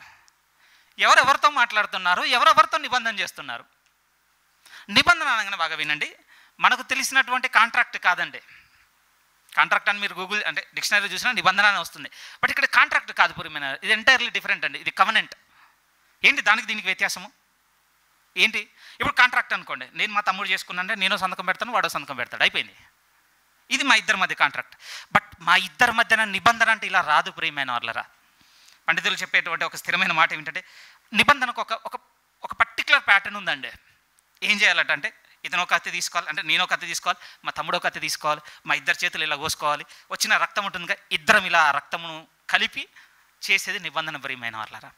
A: ఎవరెవరితో మాట్లాడుతున్నారు, ఎవరెవరితో నిబంధన చేస్తున్నారు? నిబంధన అనగానే బాగా వినండి, మనకు తెలిసినటువంటి కాంట్రాక్ట్ కాదండి. కాంట్రాక్ట్ అని మీరు గూగుల్ అంటే డిక్షనరీ చూసినా నిబంధన అని వస్తుంది. బట్ ఇక్కడ కాంట్రాక్ట్ కాదు పురిమైన, ఇది ఎంటైర్లీ డిఫరెంట్ అండి. ఇది కవెనెంట్. ఏంటి దానికి దీనికి వ్యత్యాసము ఏంటి? ఇప్పుడు కాంట్రాక్ట్ అనుకోండి, నేను మా తమ్ముడు చేసుకున్నానంటే నేను సంతకం పెడతాను, వాడో సంతకం పెడతాడు, అయిపోయింది. ఇది మా ఇద్దరి మధ్య కాంట్రాక్ట్. బట్ మా ఇద్దరి మధ్యన నిబంధన అంటే ఇలా రాదు ప్రియమైన వాళ్ళరా. పండితులు చెప్పేటువంటి ఒక స్థిరమైన మాట ఏమిటంటే, నిబంధనకు ఒక పర్టికులర్ ప్యాటర్న్ ఉందండి. ఏం చేయాలంటే ఇతను ఒక కత్తి తీసుకోవాలి, అంటే నేను ఒక కత్తి తీసుకోవాలి, మా తమ్ముడు ఒక కత్తి తీసుకోవాలి, మా ఇద్దరు చేతులు ఇలా కోసుకోవాలి, వచ్చిన రక్తం ఉంటుందిగా, ఇద్దరం ఇలా రక్తమును కలిపి చేసేది నిబంధన ప్రియమైన వాళ్ళరా.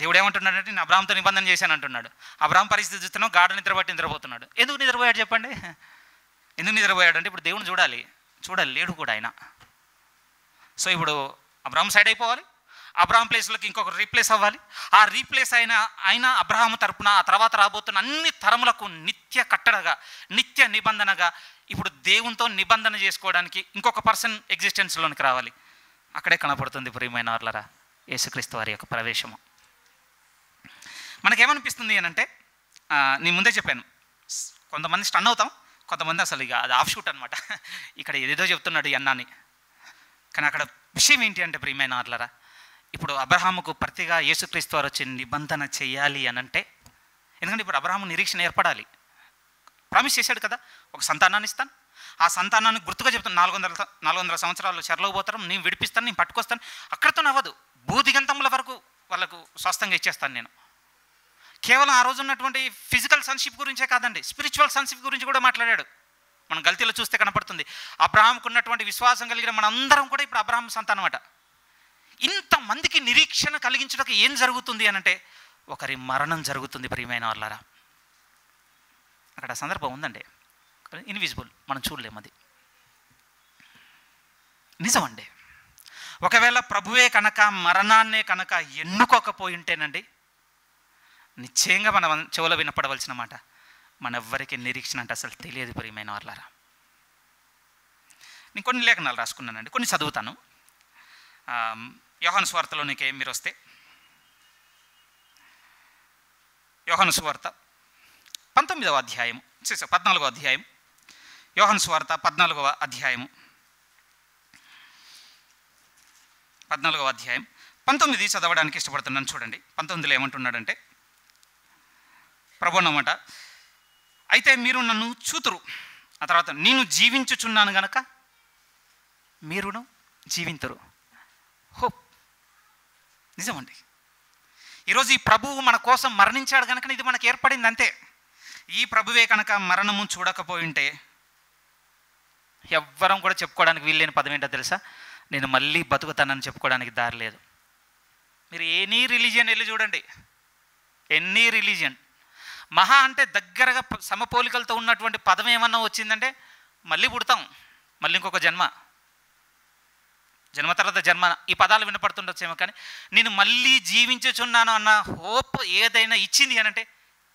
A: దేవుడు ఏమంటున్నాడంటే, నేను అబ్రాహాంతో నిబంధన చేశాను అంటున్నాడు. అబ్రాహాం పరిస్థితి చూస్తున్నావు, గాఢ నిద్రపట్టి నిద్రపోతున్నాడు. ఎందుకు నిద్రపోయాడు చెప్పండి? ఎందుకు నిద్రపోయాడు అంటే, ఇప్పుడు దేవుని చూడాలి, లేడు కూడా ఆయన. సో ఇప్పుడు అబ్రాహాం సైడ్ అయిపోవాలి, అబ్రాహాం ప్లేస్లోకి ఇంకొకరు రీప్లేస్ అవ్వాలి. ఆ రీప్లేస్ అయిన అబ్రాహాం తరపున ఆ తర్వాత రాబోతున్న అన్ని తరములకు నిత్య కట్టడగా, నిత్య నిబంధనగా ఇప్పుడు దేవునితో నిబంధన చేసుకోవడానికి ఇంకొక పర్సన్ ఎగ్జిస్టెన్స్లోనికి రావాలి. అక్కడే కనపడుతుంది ప్రియమైన వాళ్ళరా యేసుక్రీస్తు వారి యొక్క ప్రవేశము. మనకేమనిపిస్తుంది అని అంటే, నేను ముందే చెప్పాను, కొంతమంది స్టన్ అవుతాం, కొంతమంది అసలు ఇక అది ఆఫ్ షూట్ అనమాట. ఇక్కడ ఏదేదో చెప్తున్నాడు ఈ అన్నాన్ని. కానీ అక్కడ విషయం ఏంటి అంటే ప్రియమైన వాళ్ళరా, ఇప్పుడు అబ్రహాముకు ప్రతిగా యేసుక్రీస్తు వారు వచ్చి నిబంధన చేయాలి అని అంటే, ఎందుకంటే ఇప్పుడు అబ్రహాము నిరీక్షణ ఏర్పడాలి. ప్రామిస్ చేశాడు కదా, ఒక సంతానాన్ని ఇస్తాను, ఆ సంతానాన్ని గుర్తుగా చెప్తాను, 400 సంవత్సరాలు చెరలోకి పోతారు, నేను విడిపిస్తాను, నేను పట్టుకొస్తాను. అక్కడితో నవ్వదు, భూదిగంతముల వరకు వాళ్ళకు స్వస్థంగా ఇచ్చేస్తాను నేను. కేవలం ఆ రోజు ఉన్నటువంటి ఫిజికల్ సన్షిప్ గురించే కాదండి, స్పిరిచువల్ సన్షిప్ గురించి కూడా మాట్లాడాడు. మనం గల్తీలో చూస్తే కనపడుతుంది. అబ్రహాంకు ఉన్నటువంటి విశ్వాసం కలిగిన మనందరం కూడా ఇప్పుడు అబ్రహాం సంతానం అట. ఇంతమందికి నిరీక్షణ కలిగించడానికి ఏం జరుగుతుంది అని అంటే, ఒకరి మరణం జరుగుతుంది ప్రియమైన వాళ్ళారా. అక్కడ సందర్భం ఉందండి, ఇన్విజిబుల్, మనం చూడలేము, అది నిజమండి. ఒకవేళ ప్రభువే కనుక మరణాన్నే కనుక ఎన్నుకోకపోయి ఉంటేనండి, నిశ్చయంగా మనం చెవులో వినపడవలసిన మాట, మనెవ్వరికి నిరీక్షణ అంటే అసలు తెలియదు ప్రియమైన వాళ్ళారా. నేను కొన్ని లేఖనాలు రాసుకున్నానండి, కొన్ని చదువుతాను. యోహాను సువార్తలోనికి మీరు వస్తే, యోహాను సువార్త 14వ అధ్యాయం, 14వ అధ్యాయం, యోహాను సువార్త 14వ అధ్యాయము, 14వ అధ్యాయం 19 చదవడానికి ఇష్టపడుతున్నాను. చూడండి 19లో ఏమంటున్నాడంటే, ప్రభు అన్నమాట, అయితే మీరు నన్ను చూతురు, ఆ తర్వాత నేను జీవించుచున్నాను గనక మీరును జీవింతురు. హోప్ నిజమండి. ఈరోజు ఈ ప్రభువు మన కోసం మరణించాడు కనుక ఇది మనకు ఏర్పడింది అంతే. ఈ ప్రభువే కనుక మరణము చూడకపోయి ఉంటే, ఎవ్వరం కూడా చెప్పుకోవడానికి వీల్లేని పదం ఏంటో తెలుసా, నేను మళ్ళీ బతుకుతానని చెప్పుకోవడానికి దారి లేదు. మీరు ఎనీ రిలీజియన్ వెళ్ళి చూడండి, ఎనీ రిలీజియన్, మహా అంటే దగ్గరగా సమపోలికలతో ఉన్నటువంటి పదం ఏమన్నా వచ్చిందంటే, మళ్ళీ పుడతాం, మళ్ళీ ఇంకొక జన్మ తర్వాత జన్మ, ఈ పదాలు వినపడుతుండొచ్చేమో. కానీ నేను మళ్ళీ జీవించుచున్నాను అన్న హోప్ ఏదైనా ఇచ్చింది అని అంటే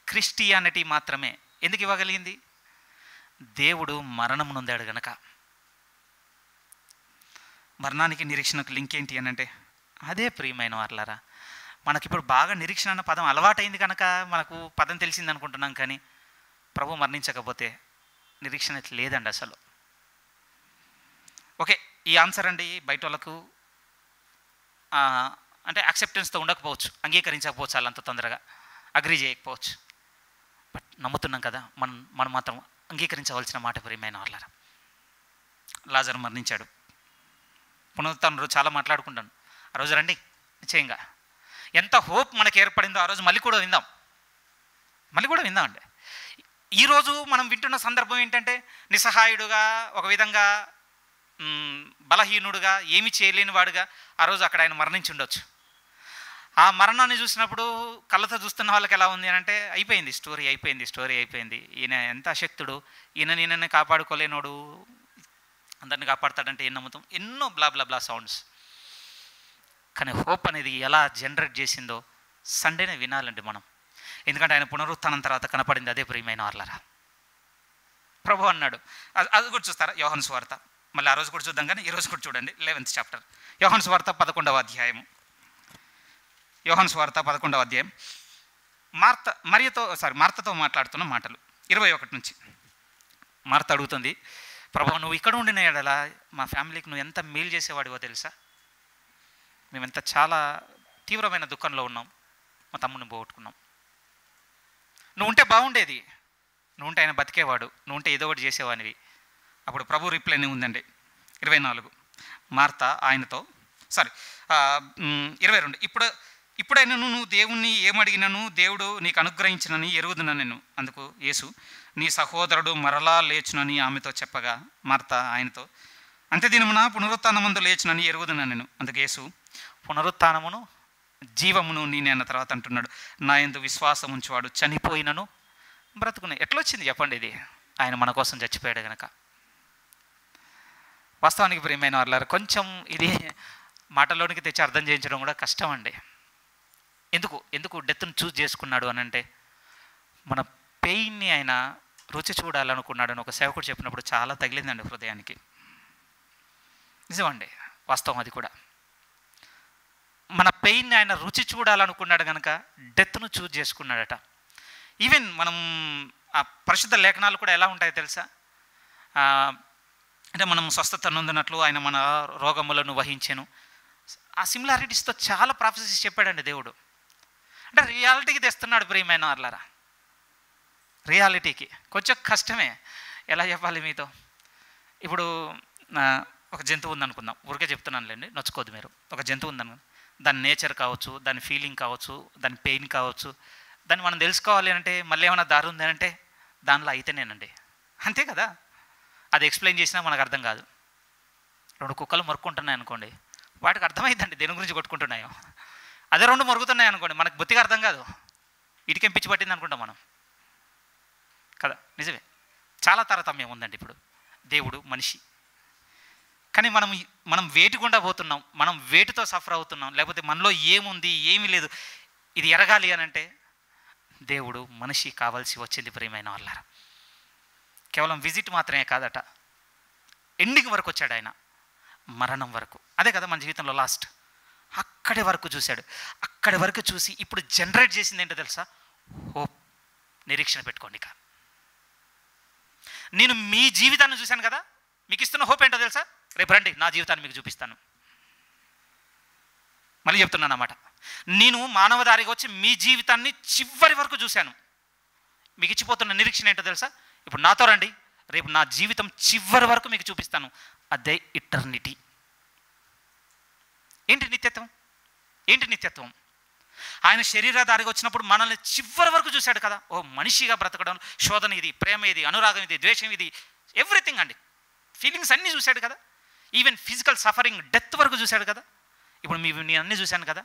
A: క్రిస్టియానిటీ మాత్రమే. ఎందుకు ఇవ్వగలిగింది? దేవుడు మరణం నొందాడు గనక. మరణానికి నిరీక్షణకు లింక్ ఏంటి అని అంటే అదే ప్రియమైన వాళ్ళారా. మనకిప్పుడు బాగా నిరీక్షణ అన్న పదం అలవాటైంది కనుక మనకు పదం తెలిసింది అనుకుంటున్నాం. కానీ ప్రభు మరణించకపోతే నిరీక్షణ లేదండి అసలు. ఓకే, ఈ ఆన్సర్ అండి బయట వాళ్ళకు అంటే యాక్సెప్టెన్స్తో ఉండకపోవచ్చు, అంగీకరించకపోవచ్చు, వాళ్ళంత తొందరగా అగ్రీ చేయకపోవచ్చు. బట్ నమ్ముతున్నాం కదా, మనం మాత్రం అంగీకరించవలసిన మాట ప్రియమైన వాళ్ళారా. లాజరు మరణించాడు, పునరుత్థానం రోజు చాలా మాట్లాడుకుంటాను. ఆ రోజు రండి నిశ్చయంగా ఎంత హోప్ మనకు ఏర్పడిందో ఆ రోజు మళ్ళీ కూడా విందాం అండి. ఈరోజు మనం వింటున్న సందర్భం ఏంటంటే, నిస్సహాయుడుగా, ఒక విధంగా బలహీనుడుగా, ఏమి చేయలేని వాడుగా ఆ రోజు అక్కడ ఆయన మరణించి ఉండొచ్చు. ఆ మరణాన్ని చూసినప్పుడు కళ్ళతో చూస్తున్న వాళ్ళకి ఎలా ఉంది అని అంటే, అయిపోయింది స్టోరీ అయిపోయింది. ఈయన ఎంత అశక్తుడు, ఈయనని కాపాడుకోలేనోడు, అందరిని కాపాడతాడంటే ఏం నమ్ముతాం, ఎన్నో బ్లా బ్లా బ్లా సౌండ్స్. కానీ హోప్ అనేది ఎలా జనరేట్ చేసిందో సండేనే వినాలండి మనం. ఎందుకంటే ఆయన పునరుత్థానం తర్వాత కనపడింది అదే ప్రియమైన వాళ్ళరా. ప్రభు అన్నాడు, అది కూడా చూస్తారా, యోహాను సువార్త మళ్ళీ ఆ రోజు కూడా చూద్దాం, కానీ ఈరోజు కూడా చూడండి 11th చాప్టర్, యోహాను సువార్త 11వ అధ్యాయము. యోహాను సువార్త 11వ అధ్యాయం, మార్తతో మాట్లాడుతున్న మాటలు 21 నుంచి. మార్త అడుగుతుంది, ప్రభు నువ్వు ఇక్కడ ఉండిన ఎడలా మా ఫ్యామిలీకి నువ్వు ఎంత మేలు చేసేవాడివో తెలుసా, మేమెంత చాలా తీవ్రమైన దుఃఖంలో ఉన్నాం, మా తమ్ముడిని పోగొట్టుకున్నాం, నువ్వు ఉంటే బాగుండేది, నువ్వు ఉంటే ఆయన బతికేవాడు, నువ్వు ఉంటే ఏదో ఒకటి చేసేవానివి. అప్పుడు ప్రభు రిప్లైనే ఉందండి 24. మార్త ఆయనతో 22, ఇప్పుడైనా నువ్వు దేవుణ్ణి ఏమడిగినను దేవుడు నీకు అనుగ్రహించినని ఎరుగుదున నేను. అందుకు యేసు, నీ సహోదరుడు మరలా లేచునని ఆమెతో చెప్పగా, మార్త ఆయనతో, అంత్యదినమున పునరుత్థానమందు లేచునని ఎరుగుదున నేను. అందుకు యేసు, పునరుత్థానమును జీవమును నేనే అన్న తర్వాత అంటున్నాడు, నా యందు విశ్వాసం ఉంచువాడు చనిపోయినను బ్రతుకునే. ఎట్లొచ్చింది చెప్పండి ఇది? ఆయన మన కోసం చచ్చిపోయాడు కనుక. వాస్తవానికి ప్రియమైన వాళ్ళారు, కొంచెం ఇది మాటల్లోనికి తెచ్చి అర్థం చేయించడం కూడా కష్టం అండి. ఎందుకు డెత్ను చూస్ చేసుకున్నాడు అని అంటే, మన పెయిన్ని ఆయన రుచి చూడాలనుకున్నాడు అని ఒక సేవకుడు చెప్పినప్పుడు చాలా తగిలిందండి హృదయానికి. నిజమండి, వాస్తవం అది కూడా. మన పెయిన్ని ఆయన రుచి చూడాలనుకున్నాడు కనుక డెత్ను చూస్ చేసుకున్నాడట. ఈవెన్ మనం ఆ పరిశుద్ధ లేఖనాలు కూడా ఎలా ఉంటాయో తెలుసా? అంటే మనం స్వస్థత నొందినట్లు ఆయన మన రోగములను వహించెను. ఆ సిమిలారిటీస్తో చాలా ప్రాఫెసీస్ చెప్పాడండి దేవుడు. అంటే రియాలిటీకి తెస్తున్నాడు ప్రియమైన వాళ్ళారా. రియాలిటీకి కొంచెం కష్టమే. ఎలా చెప్పాలి మీతో? ఇప్పుడు ఒక జంతువు ఉందనుకుందాం, ఊరికే చెప్తున్నానులేండి, నచ్చుకోదు మీరు. ఒక జంతువు ఉందనుకుందాం, దాని నేచర్ కావచ్చు, దాని ఫీలింగ్ కావచ్చు, దాని పెయిన్ కావచ్చు, దాన్ని మనం తెలుసుకోవాలి అంటే మళ్ళీ ఏమైనా దారి ఉంది అంటే దానిలో అయితేనేనండి, అంతే కదా. అది ఎక్స్ప్లెయిన్ చేసినా మనకు అర్థం కాదు. 2 కుక్కలు మొరుక్కుంటున్నాయి అనుకోండి, వాటికి అర్థమైందండి దేని గురించి కొట్టుకుంటున్నాయో. అదే 2 మొరుగుతున్నాయి అనుకోండి, మనకు బొత్తిగా అర్థం కాదు, ఇటుకేం పిచ్చి పట్టింది అనుకుంటాం మనం కదా. నిజమే, చాలా తారతమ్యం ఉందండి ఇప్పుడు దేవుడు మనిషి. కానీ మనం వేటి గుండా పోతున్నాం, మనం వేటితో సఫర్ అవుతున్నాం, లేకపోతే మనలో ఏముంది ఏమీ లేదు, ఇది ఎరగాలి అని అంటే దేవుడు మనిషి కావాల్సి వచ్చింది ప్రియమైన వాళ్ళారా. కేవలం విజిట్ మాత్రమే కాదట, ఎండింగ్ వరకు వచ్చాడు ఆయన, మరణం వరకు. అదే కదా మన జీవితంలో లాస్ట్, అక్కడి వరకు చూశాడు. అక్కడి వరకు చూసి ఇప్పుడు జనరేట్ చేసింది ఏంటో తెలుసా? హోప్. నిరీక్షణ పెట్టుకోండి. ఇక నేను మీ జీవితాన్ని చూశాను కదా, మీకు ఇస్తున్న హోప్ ఏంటో తెలుసా? రేపు రండి, నా జీవితాన్ని మీకు చూపిస్తాను. మళ్ళీ చెప్తున్నాను అన్నమాట, నేను మానవదారిగా వచ్చి మీ జీవితాన్ని చివరి వరకు చూశాను. మీకు ఇచ్చిపోతున్న నిరీక్షణ ఏంటో తెలుసా? ఇప్పుడు నాతో రండి, రేపు నా జీవితం చివరి వరకు మీకు చూపిస్తాను. అదే ఇటర్నిటీ. ఏంటి నిత్యత్వం? ఆయన శరీరధారిగా వచ్చినప్పుడు మనల్ని చివరి వరకు చూశాడు కదా. ఓ మనిషిగా బ్రతకడం, శోధన ఇది, ప్రేమ ఇది, అనురాగం ఇది, ద్వేషం ఇది, ఎవ్రీథింగ్ అండి, ఫీలింగ్స్ అన్నీ చూశాడు కదా. ఈవెన్ ఫిజికల్ సఫరింగ్, డెత్ వరకు చూశాడు కదా. ఇప్పుడు నేను అన్నీ చూశాను కదా.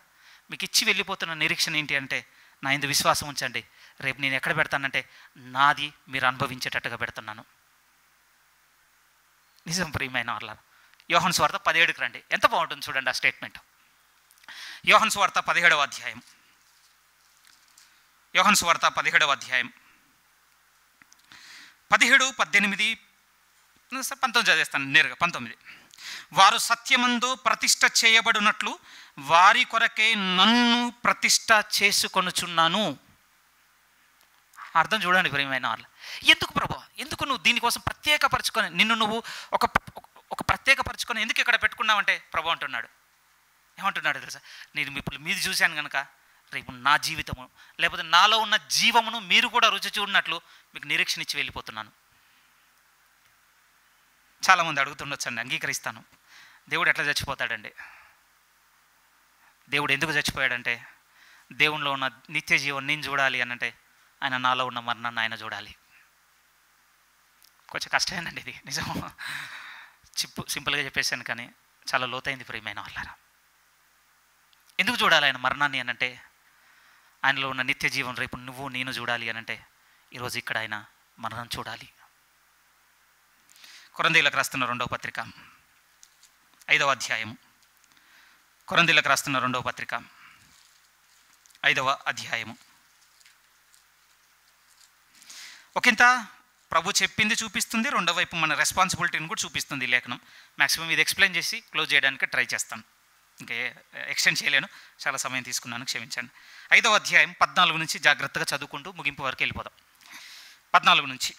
A: మీకు ఇచ్చి వెళ్ళిపోతున్న నిరీక్షణ ఏంటి అంటే, నా యందు విశ్వాసం ఉంచండి, రేపు నేను ఎక్కడ పెడతానంటే నాది మీరు అనుభవించేటట్టుగా పెడుతున్నాను. నిజం ప్రియమైన వాళ్ళ. యోహాను సువార్త 17కి రండి, ఎంత బాగుంటుంది చూడండి ఆ స్టేట్మెంట్. యోహాను సువార్త 17వ అధ్యాయం, యోహాను సువార్త 17వ అధ్యాయం 17, 18, 19 చదివేస్తాను నేరుగా. 19, వారు సత్యమందు ప్రతిష్ఠ చేయబడినట్లు వారి కొరకే నన్ను ప్రతిష్ఠ చేసుకొనుచున్నాను. అర్థం చూడండి ప్రియమైన వాళ్ళు. ఎందుకు ప్రభు, ఎందుకు నువ్వు దీనికోసం ప్రత్యేకపరచుకొని, నిన్ను నువ్వు ఒక ప్రత్యేకపరచుకొని ఎందుకు ఇక్కడ పెట్టుకున్నావంటే ప్రభు అంటున్నాడు, ఏమంటున్నాడు తెలుసా? నేను ఇప్పుడు మీది చూశాను కనుక రేపు నా జీవితము, లేకపోతే నాలో ఉన్న జీవమును మీరు కూడా రుచి చూడనట్లు మీకు నిరీక్షణ ఇచ్చి వెళ్ళిపోతున్నాను. చాలామంది అడుగుతుండొచ్చండి, అంగీకరిస్తాను. దేవుడు ఎట్లా చచ్చిపోతాడండి? దేవుడు ఎందుకు చచ్చిపోయాడంటే, దేవునిలో ఉన్న నిత్య జీవం నేను చూడాలి అనంటే ఆయన నాలో ఉన్న మరణాన్ని ఆయన చూడాలి. కొంచెం కష్టమేనండి ఇది, నిజం. సింపుల్గా చెప్పేశాను కానీ చాలా లోతైంది ప్రియమైన వాళ్ళారా. ఎందుకు చూడాలి ఆయన మరణాన్ని అనంటే, ఆయనలో ఉన్న నిత్య జీవం రేపు నువ్వు నేను చూడాలి అనంటే ఈరోజు ఇక్కడ ఆయన మరణం చూడాలి. కొరంథీయులకు రాస్తున్న 2వ పత్రిక 5వ అధ్యాయం, కొరంథీయులకు రాస్తున్న 2వ పత్రిక 5వ అధ్యాయము. ఒకంత ప్రభు చెప్పింది చూపిస్తుంది, రెండో వైపు మన రెస్పాన్సిబిలిటీని కూడా చూపిస్తుంది ఈ లేఖనం. మ్యాక్సిమం ఇది ఎక్స్ప్లెయిన్ చేసి క్లోజ్ చేయడానికి ట్రై చేస్తాను, ఇంకా ఎక్స్టెండ్ చేయలేను, చాలా సమయం తీసుకున్నాను, క్షమించండి. 5వ అధ్యాయం 14 నుంచి జాగ్రత్తగా చదువుకుంటూ ముగింపు వరకు వెళ్ళిపోదాం. 14 నుంచి,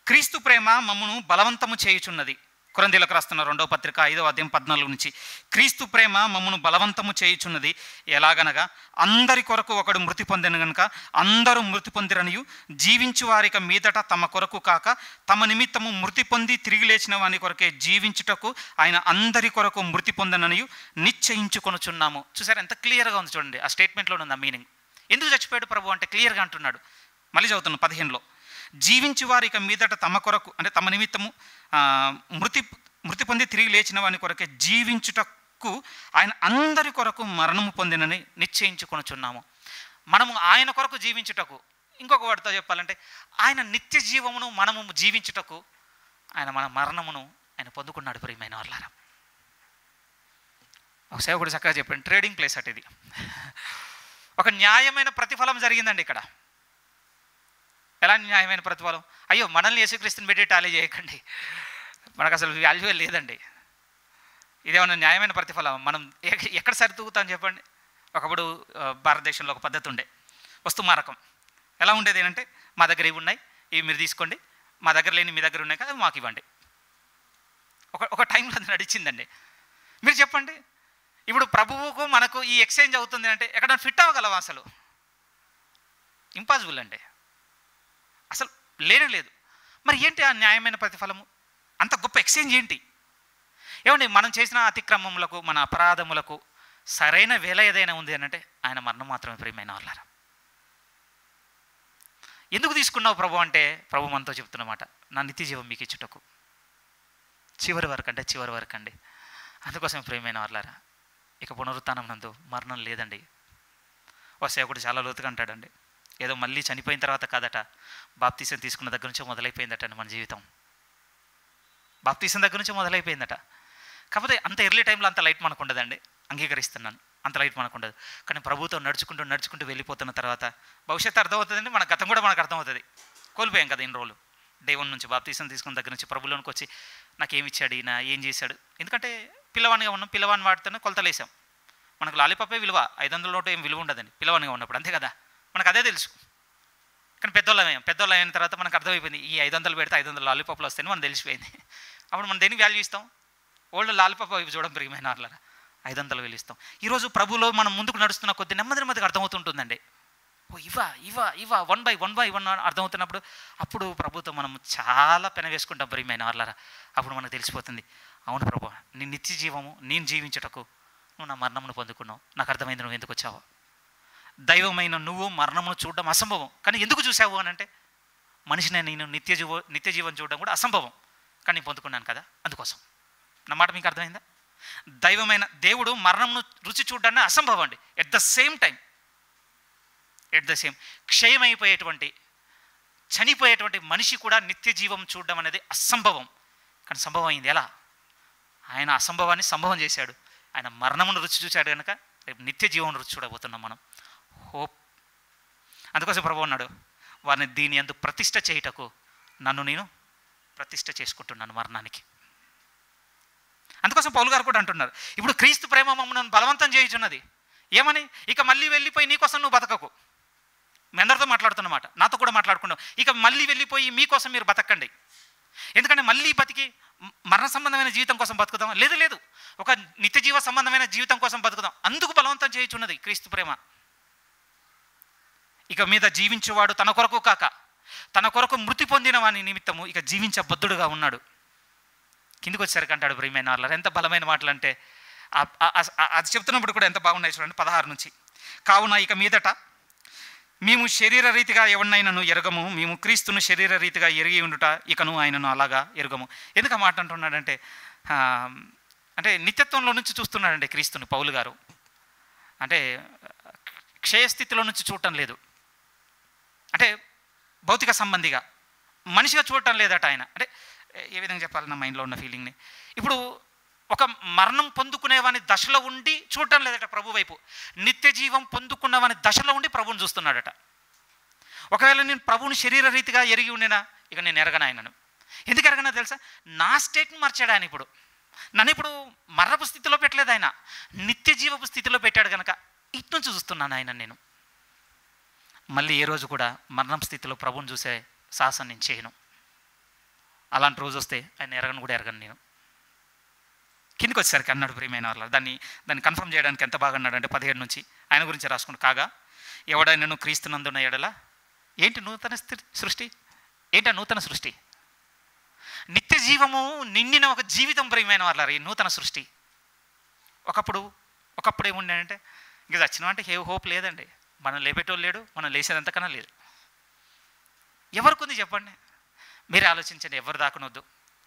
A: క్రీస్తు ప్రేమ మమ్మను బలవంతము చేయుచున్నది. కొరింథీయులకు రాస్తున్న 2వ పత్రిక 5వ అధ్యాయం 14 నుంచి, క్రీస్తు ప్రేమ మమ్మను బలవంతము చేయుచున్నది, ఎలాగనగా అందరి కొరకు ఒకడు మృతి పొందిన గనుక అందరూ మృతి పొందిరనియు, జీవించు వారిక మీదట తమ కొరకు కాక తమ నిమిత్తము మృతి పొంది తిరిగి లేచిన వాని కొరకే జీవించుటకు ఆయన అందరి కొరకు మృతి పొందననియు నిశ్చయించుకొనుచున్నాము. చూసారు ఎంత క్లియర్గా ఉంది చూడండి, ఆ స్టేట్మెంట్లో ఉంది ఆ మీనింగ్. ఎందుకు చచ్చిపోయాడు ప్రభు అంటే క్లియర్గా అంటున్నాడు. మళ్ళీ చదువుతున్నాను 15లో, జీవించు వారిక మీదట తమ కొరకు అంటే తమ నిమిత్తము మృతి పొంది తిరిగి లేచిన వాని కొరకే జీవించుటకు ఆయన అందరి కొరకు మరణము పొందినని నిశ్చయించుకొనుచున్నాము. మనము ఆయన కొరకు జీవించుటకు, ఇంకొక వాటితో చెప్పాలంటే ఆయన నిత్య జీవమును మనము జీవించుటకు ఆయన మన మరణమును ఆయన పొందుకున్నాడు. ప్రియమైన వాళ్ళారా, ఒక సేవకుడు చక్కగా చెప్పాడు, ట్రేడింగ్ ప్లేస్ అటు ఇది. ఒక న్యాయమైన ప్రతిఫలం జరిగిందండి ఇక్కడ. ఎలాంటి న్యాయమైన ప్రతిఫలం? అయ్యో మనల్ని యేసుక్రీస్తుని పెట్టి టాలీ చేయకండి, మనకు అసలు వాల్యూ లేదండి. ఇదేమన్నా న్యాయమైన ప్రతిఫలం? మనం ఎక్కడ సరితూగుతాం చెప్పండి. ఒకప్పుడు భారతదేశంలో ఒక పద్ధతి ఉండే, వస్తు మారకం. ఎలా ఉండేది ఏంటంటే, మా దగ్గర ఇవి ఉన్నాయి, ఇవి మీరు తీసుకోండి, మా దగ్గర లేని మీ దగ్గర ఉన్నాయి కదా మాకు ఇవ్వండి. ఒక టైంలో అది నడిచిందండి. మీరు చెప్పండి, ఇప్పుడు ప్రభువుకు మనకు ఈ ఎక్స్చేంజ్ అవుతుంది అంటే ఎక్కడ ఫిట్ అవ్వగలవా? అసలు ఇంపాసిబుల్ అండి, అసలు లేనే లేదు. మరి ఏంటి ఆ న్యాయమైన ప్రతిఫలము? అంత గొప్ప ఎక్స్చేంజ్ ఏంటి? ఏమండి, మనం చేసిన అతిక్రమములకు, మన అపరాధములకు సరైన వేళ ఏదైనా ఉంది అని అంటే ఆయన మరణం మాత్రమే. ప్రియమైన వాళ్ళారా, ఎందుకు తీసుకున్నావు ప్రభు అంటే, ప్రభు మనతో చెప్తున్నమాట, నా నిత్య జీవం మీకు ఇచ్చుటకు. చివరి వరకు అంటే చివరి వరకు అండి. అందుకోసం ప్రియమైన వాళ్ళారా, ఇక పునరుత్థానం నందు మరణం లేదండి. ఓ సేవకుడు చాలా లోతుగా అంటాడండి, ఏదో మళ్ళీ చనిపోయిన తర్వాత కాదట, బాప్తీసం తీసుకున్న దగ్గర నుంచే మొదలైపోయిందట మన జీవితం. బాప్తీసం దగ్గర నుంచే మొదలైపోయిందట. కాకపోతే అంత ఎర్లీ టైంలో అంత లైట్ మనకు ఉండదండి, అంగీకరిస్తున్నాను, అంత లైట్ మనకు ఉండదు. కానీ ప్రభుత్వం నడుచుకుంటూ వెళ్ళిపోతున్న తర్వాత భవిష్యత్తు అర్థమవుతుందండి, మన గతం కూడా మనకు అర్థమవుతుంది. కోల్పోయాం కదా ఇన్ని రోజులు. డే 1 నుంచి బాప్తీసం తీసుకున్న దగ్గర నుంచి ప్రభులోనికి వచ్చి నాకేమి ఇచ్చాడు ఈయన, ఏం చేశాడు. ఎందుకంటే పిల్లవానిగా ఉన్నాం, పిల్లవాని వాడితేనే కొలతలేసాం. మనకు లాలీపాపే విలువ, 500 నోటు ఏం విలువ ఉండదండి పిల్లవానిగా ఉన్నప్పుడు, అంతే కదా, మనకు అదే తెలుసు. కానీ పెద్దోళ్ళు అయిన తర్వాత మనకు అర్థమైపోయింది, ఈ 500 పెడితే 500 లాలీపాపులు వస్తాయని మనం తెలిసిపోయింది. అప్పుడు మనం దేనికి వాల్యూ ఇస్తాం? ఓల్డ్ లాలీపాప ఇవి చూడడం ప్రియమైన వాళ్ళరా, 500 వేలు ఇస్తాం. ఈరోజు ప్రభులో మనం ముందుకు నడుస్తున్న కొద్ది నెమ్మదిగా అర్థమవుతుంటుందండి. ఓ ఇవా 1 by 1 అర్థమవుతున్నప్పుడు అప్పుడు ప్రభుత్వం మనం చాలా పెన వేసుకుంటాం ప్రియమైన వాళ్ళరా. అప్పుడు మనకు తెలిసిపోతుంది, అవును ప్రభు, నీ నిత్య జీవము నేను జీవించుటకు నువ్వు నా మరణమును పొందుకున్నావు, నాకు అర్థమైంది నువ్వు ఎందుకు వచ్చావు. దైవమైన నువ్వు మరణమును చూడడం అసంభవం, కానీ ఎందుకు చూసావు అని అంటే, మనిషిని నేను నిత్య జీవం చూడడం కూడా అసంభవం, కానీ నేను పొందుకున్నాను కదా, అందుకోసం. నా మాట మీకు అర్థమైందా? దైవమైన దేవుడు మరణమును రుచి చూడడాన్ని అసంభవం అండి. ఎట్ ద సేమ్ క్షయమైపోయేటువంటి చనిపోయేటువంటి మనిషి కూడా నిత్య జీవం చూడడం అనేది అసంభవం, కానీ సంభవం అయింది. ఎలా? ఆయన అసంభవాన్ని సంభవం చేశాడు. ఆయన మరణమును రుచి చూశాడు కనుక రేపు నిత్య జీవం రుచి చూడబోతున్నాం మనం. హోప్. అందుకోసం ప్రభు అన్నాడు, వారిని దీని యందు ప్రతిష్ఠ చేయుటకు నన్ను నేను ప్రతిష్ఠ చేసుకుంటున్నాను మరణానికి. అందుకోసం పౌలు గారు కూడా అంటున్నారు, ఇప్పుడు క్రీస్తు ప్రేమ మమ్మల్ని బలవంతం చేయుచున్నది. ఏమని? ఇక మళ్ళీ వెళ్ళిపోయి నీకోసం నువ్వు బతకకు. మీ అందరితో మాట్లాడుతున్నమాట, నాతో కూడా మాట్లాడుకున్నావు. ఇక మళ్ళీ వెళ్ళిపోయి మీకోసం మీరు బతకండి. ఎందుకంటే మళ్ళీ బతికి మరణ సంబంధమైన జీవితం కోసం బతుకుదాం? లేదు, ఒక నిత్య జీవ సంబంధమైన జీవితం కోసం బతుకుదాం. అందుకు బలవంతం చేయుచున్నది క్రీస్తు ప్రేమ. ఇక మీద జీవించేవాడు తన కొరకు కాక తన కొరకు మృతి పొందిన వాని నిమిత్తము ఇక జీవించబద్ధుడుగా ఉన్నాడు. కిందికి వచ్చేసరికి అంటాడు ప్రియమైన వాళ్ళ, ఎంత బలమైన మాటలు అంటే, అది చెప్తున్నప్పుడు కూడా ఎంత బాగున్నాయి చూడండి. 16 నుంచి, కావున ఇక మీదట మేము శరీర రీతిగా ఎవరినైనాను ఎరగము, మేము క్రీస్తును శరీర రీతిగా ఎరిగి ఉండుట ఇకను ఆయనను అలాగా ఎరగము. ఎందుకు ఆ మాట అంటున్నాడంటే, అంటే నిత్యత్వంలో నుంచి చూస్తున్నాడండి క్రీస్తుని పౌలు గారు. అంటే క్షయస్థితిలో నుంచి చూడటం లేదు, అంటే భౌతిక సంబంధిగా మనిషిగా చూడటం లేదట ఆయన. అంటే ఏ విధంగా చెప్పాలి, నా మైండ్లో ఉన్న ఫీలింగ్ని. ఇప్పుడు ఒక మరణం పొందుకునేవాని దశలో ఉండి చూడటం లేదట ప్రభు వైపు, నిత్య జీవం పొందుకున్నవాని దశలో ఉండి ప్రభువుని చూస్తున్నాడట. ఒకవేళ నేను ప్రభువుని శరీర రీతిగా ఎరిగి ఉండినా ఇక నేను ఎరగను ఆయనను. ఎందుకు ఎరగనో తెలుసా? నా స్టేట్ని మార్చాడు ఆయన. ఇప్పుడు నన్ను ఇప్పుడు మరణపు స్థితిలో పెట్టలేదు ఆయన, నిత్య జీవపు స్థితిలో పెట్టాడు కనుక ఇటు నుంచి చూస్తున్నాను ఆయన. నేను మళ్ళీ ఏ రోజు కూడా మరణం స్థితిలో ప్రభువుని చూసే సాహసం నేను చేయను. అలాంటి రోజు వస్తే ఆయన ఎరగను కూడా ఎరగను నేను. కిందికి వచ్చేసరికి అన్నాడు ప్రియమైన వాళ్ళ, దాన్ని కన్ఫర్మ్ చేయడానికి ఎంత బాగా అన్నాడు అంటే 17 నుంచి ఆయన గురించి రాసుకుని, కాగా ఎవడైనాను క్రీస్తునందున్న ఎడల ఏంటి నూతన సృష్టి? ఏంటి నూతన సృష్టి? నిత్య జీవము నిండిన ఒక జీవితం ప్రియమైన వాళ్ళ, ఈ నూతన సృష్టి. ఒకప్పుడు ఏముండే ఇంక చచ్చినాం అంటే హోప్ లేదండి. మనం లేపేటోళ్ళు లేడు, మనం లేచేదంతకన్నా లేదు. ఎవరికి ఉంది చెప్పండి? మీరే ఆలోచించండి. ఎవరు దాకనొద్దు.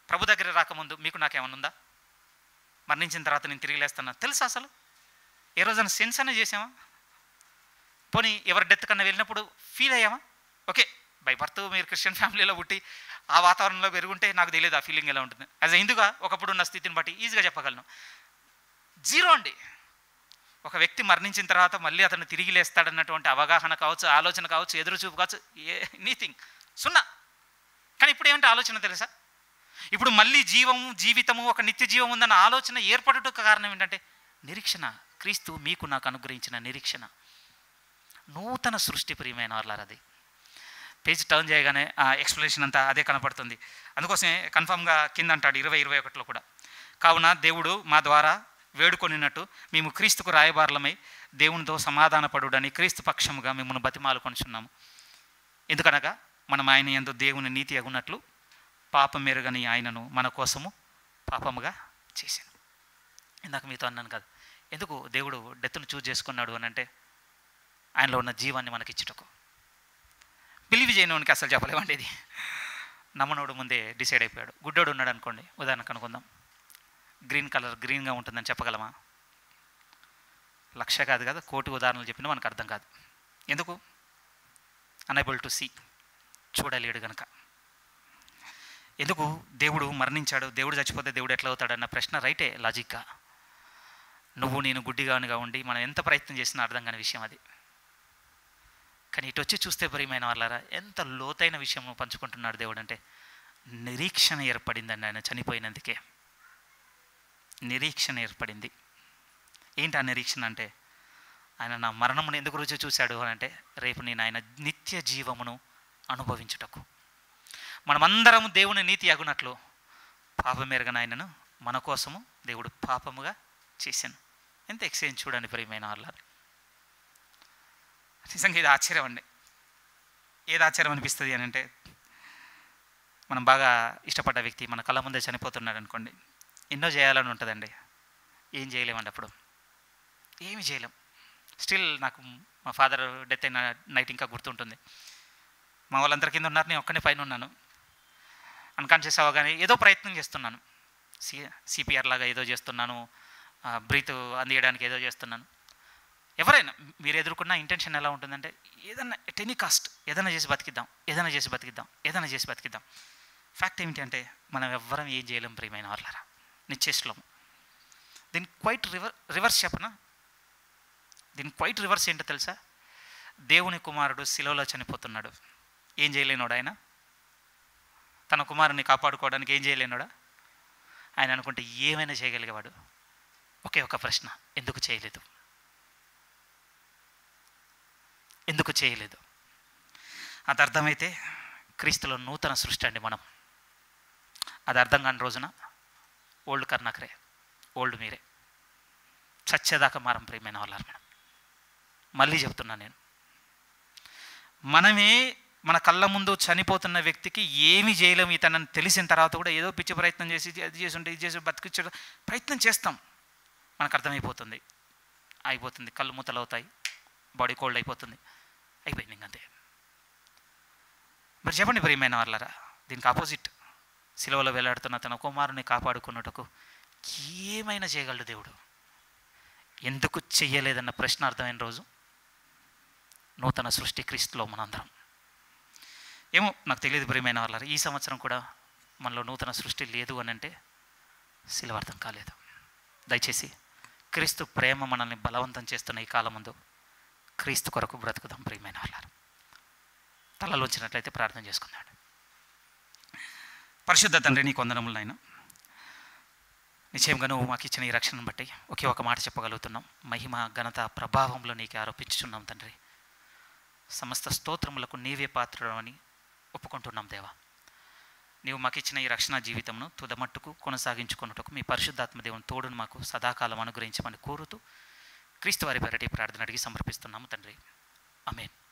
A: ప్రభు దగ్గర రాకముందు మీకు నాకేమన్నా ఉందా? మరణించిన తర్వాత నేను తిరిగి లేస్తాను తెలుసా? అసలు ఏ రోజైనా సెన్స్ అనేది చేసామా? పోనీ ఎవరి డెత్ కన్నా వెళ్ళినప్పుడు ఫీల్ అయ్యామా? ఓకే, బై బర్త్ మీరు క్రిస్టియన్ ఫ్యామిలీలో పుట్టి ఆ వాతావరణంలో పెరుగుంటే నాకు తెలియదు ఆ ఫీలింగ్ ఎలా ఉంటుంది. యాజ్ హిందుగా ఒకప్పుడు ఉన్న స్థితిని బట్టి ఈజీగా చెప్పగలను. జీరో అండి. ఒక వ్యక్తి మరణించిన తర్వాత మళ్ళీ అతను తిరిగి లేస్తాడన్నటువంటి అవగాహన కావచ్చు, ఆలోచన కావచ్చు, ఎదురు చూపు కావచ్చు, ఎనీథింగ్ సున్నా. కానీ ఇప్పుడు ఏమంటే ఆలోచన తెలుసా? ఇప్పుడు మళ్ళీ జీవితము ఒక నిత్య జీవం ఉందన్న ఆలోచన ఏర్పడటకు కారణం ఏంటంటే నిరీక్షణ. క్రీస్తు మీకు నాకు అనుగ్రహించిన నిరీక్షణ, నూతన సృష్టి ప్రియమైన వాళ్ళారు. అది పేజ్ టర్న్ చేయగానే ఆ ఎక్స్ప్లెనేషన్ అంతా అదే కనపడుతుంది. అందుకోసమే కన్ఫామ్గా కింద అంటాడు 20:21లో కూడా, కావున దేవుడు మా ద్వారా వేడుకొనినట్టు మేము క్రీస్తుకు రాయబారులమై దేవునితో సమాధానపడుడని క్రీస్తు పక్షముగా మిమ్మల్ని బతిమాలుకొనిచున్నాము. ఎందుకనగా మనం ఆయన యందు దేవుని నీతి అగునట్లు పాపం మెరుగని ఆయనను మన కోసము పాపముగా చేశాను. ఇందాక మీతో అన్నాను కదా, ఎందుకు దేవుడు డెత్ను చూజ్ చేసుకున్నాడు అని అంటే ఆయనలో ఉన్న జీవాన్ని మనకి ఇచ్చుటకు. బిలీవ్ చేయనోనికి అసలు చెప్పలేమండి. ఇది నమ్మనోడు ముందే డిసైడ్ అయిపోయాడు. గుడ్డోడు ఉన్నాడు అనుకోండి, ఉదాహరణకు అనుకుందాం, గ్రీన్గా ఉంటుందని చెప్పగలమా? 1,00,000 కాదు కదా, 1,00,000 ఉదాహరణలు చెప్పినా మనకు అర్థం కాదు. ఎందుకు? అన్ఏబుల్ టు సీ, చూడలేడు కనుక. ఎందుకు? దేవుడు మరణించాడు, దేవుడు చచ్చిపోతే దేవుడు ఎట్లా అవుతాడన్న ప్రశ్న రైటే లాజిక్గా. నువ్వు నేను గుడ్డిగానుగా ఉండి మనం ఎంత ప్రయత్నం చేసినా అర్థం కాని విషయం అది. కానీ ఇటు వచ్చి చూస్తే ప్రియమైన వాళ్ళారా, ఎంత లోతైన విషయం పంచుకుంటున్నాడు దేవుడు అంటే నిరీక్షణ ఏర్పడిందండి. ఆయన చనిపోయినందుకే నిరీక్షణ ఏర్పడింది. ఏంటి ఆ నిరీక్షణ అంటే, ఆయన నా మరణమును ఎందుకు రుచి చూశాడు అని అంటే రేపు నేను ఆయన నిత్య జీవమును అనుభవించుటకు. మనమందరము దేవుని నీతి అగునట్లు పాపం ఎరగని ఆయనను మన కోసము దేవుడు పాపముగా చేశాను. ఎంత ఎక్స్చేంజ్ చూడండి ప్రియమైన వాళ్ళారు. నిజంగా ఇది ఆశ్చర్యం అండి. ఏది ఆశ్చర్యం అనిపిస్తుంది అని అంటే, మనం బాగా ఇష్టపడ్డ వ్యక్తి మన కళ్ళ ముందే చనిపోతున్నాడు అనుకోండి, ఎన్నో చేయాలని ఉంటుందండి. ఏం చేయలేమండి, అప్పుడు ఏమి చేయలేం. స్టిల్ నాకు మా ఫాదర్ డెత్ అయిన నైట్ ఇంకా గుర్తుంటుంది. మా వాళ్ళందరి కింద ఉన్నారు, నేను ఒక్కనే పైన ఉన్నాను. అన్కాన్షియస్ అవ్వగానే ఏదో ప్రయత్నం చేస్తున్నాను, సిపిఆర్ లాగా ఏదో చేస్తున్నాను, బ్రీత్ అందియడానికి ఏదో చేస్తున్నాను. ఎవరైనా మీరు ఎదుర్కొన్న ఇంటెన్షన్ ఎలా ఉంటుందంటే, ఏదన్నా ఎట్ ఎనీ కాస్ట్ ఏదైనా చేసి బతికిద్దాం, ఏదైనా చేసి బతికిద్దాం, ఏదైనా చేసి బతికిద్దాం. ఫ్యాక్ట్ ఏమిటి అంటే మనం ఎవ్వరం ఏం చేయలేం ప్రియమైన వాళ్ళారా, నిశ్చేష్టము. దీనికి క్వైట్ రివర్స్ చెప్పనా? దీనికి క్వైట్ రివర్స్ ఏంటో తెలుసా? దేవుని కుమారుడు శిలువలో చనిపోతున్నాడు, ఏం చేయలేనోడు ఆయన? తన కుమారుని కాపాడుకోవడానికి ఏం చేయలేనోడా? ఆయన అనుకుంటే ఏమైనా చేయగలిగేవాడు. ఒకే ఒక ప్రశ్న, ఎందుకు చేయలేదు? ఎందుకు చేయలేదు? అది అర్థమైతే క్రీస్తులో నూతన సృష్టి అండి మనం. అది అర్థం కాని రోజున ఓల్డ్ కర్ణాకరే, ఓల్డ్ మీరే, చచ్చేదాకా మారం ప్రియమైన వాళ్ళారు మనం. మళ్ళీ చెప్తున్నాను నేను, మనమే మన కళ్ళ ముందు చనిపోతున్న వ్యక్తికి ఏమి చేయలేము ఇతనని తెలిసిన తర్వాత కూడా ఏదో పిచ్చి ప్రయత్నం చేసి అది చేసి ఉంటే ఇది చేసి బతికించడం ప్రయత్నం చేస్తాం. మనకు అర్థమైపోతుంది, అయిపోతుంది, కళ్ళు మూతలు అవుతాయి, బాడీ కోల్డ్ అయిపోతుంది, అయిపోయింది ఇంకంతే. మరి చెప్పండి ప్రియమైన వాళ్ళారా, దీనికి ఆపోజిట్ సిలువలో వేలాడుతున్న తన కుమారుని కాపాడుకున్నటకు ఏమైనా చేయగలడు దేవుడు. ఎందుకు చెయ్యలేదన్న ప్రశ్న అర్థమైన రోజు నూతన సృష్టి క్రీస్తులో మనందరం. ఏమో నాకు తెలియదు ప్రియమైన వాళ్ళారా, ఈ సంవత్సరం కూడా మనలో నూతన సృష్టి లేదు అని అంటే సిలువ అర్థం కాలేదు. దయచేసి క్రీస్తు ప్రేమ మనల్ని బలవంతం చేస్తున్న ఈ కాలం ముందు క్రీస్తు కొరకు బ్రతుకుదాం ప్రియమైన వాళ్ళారా. తలలోంచినట్లయితే ప్రార్థన చేసుకుందాం. పరిశుద్ధ తండ్రి, నీకు వందనములు నాయన. నిశ్చయంగా నువ్వు మాకు ఇచ్చిన ఈ రక్షణను బట్టి ఒకే ఒక మాట చెప్పగలుగుతున్నాం. మహిమ ఘనత ప్రభావంలో నీకే ఆరోపించుచున్నాం తండ్రి. సమస్త స్తోత్రములకు నీవే పాత్రుడు అని ఒప్పుకుంటున్నాం దేవా. నీవు మాకు ఇచ్చిన ఈ రక్షణ జీవితంను తుదమట్టుకు కొనసాగించుకున్నట్టుకు మీ పరిశుద్ధాత్మ దేవుని తోడును మాకు సదాకాలం అనుగ్రహించమని కోరుతూ క్రీస్తు వారి పేరటి ప్రార్థన అడిగి సమర్పిస్తున్నాము తండ్రి. ఆమేన్.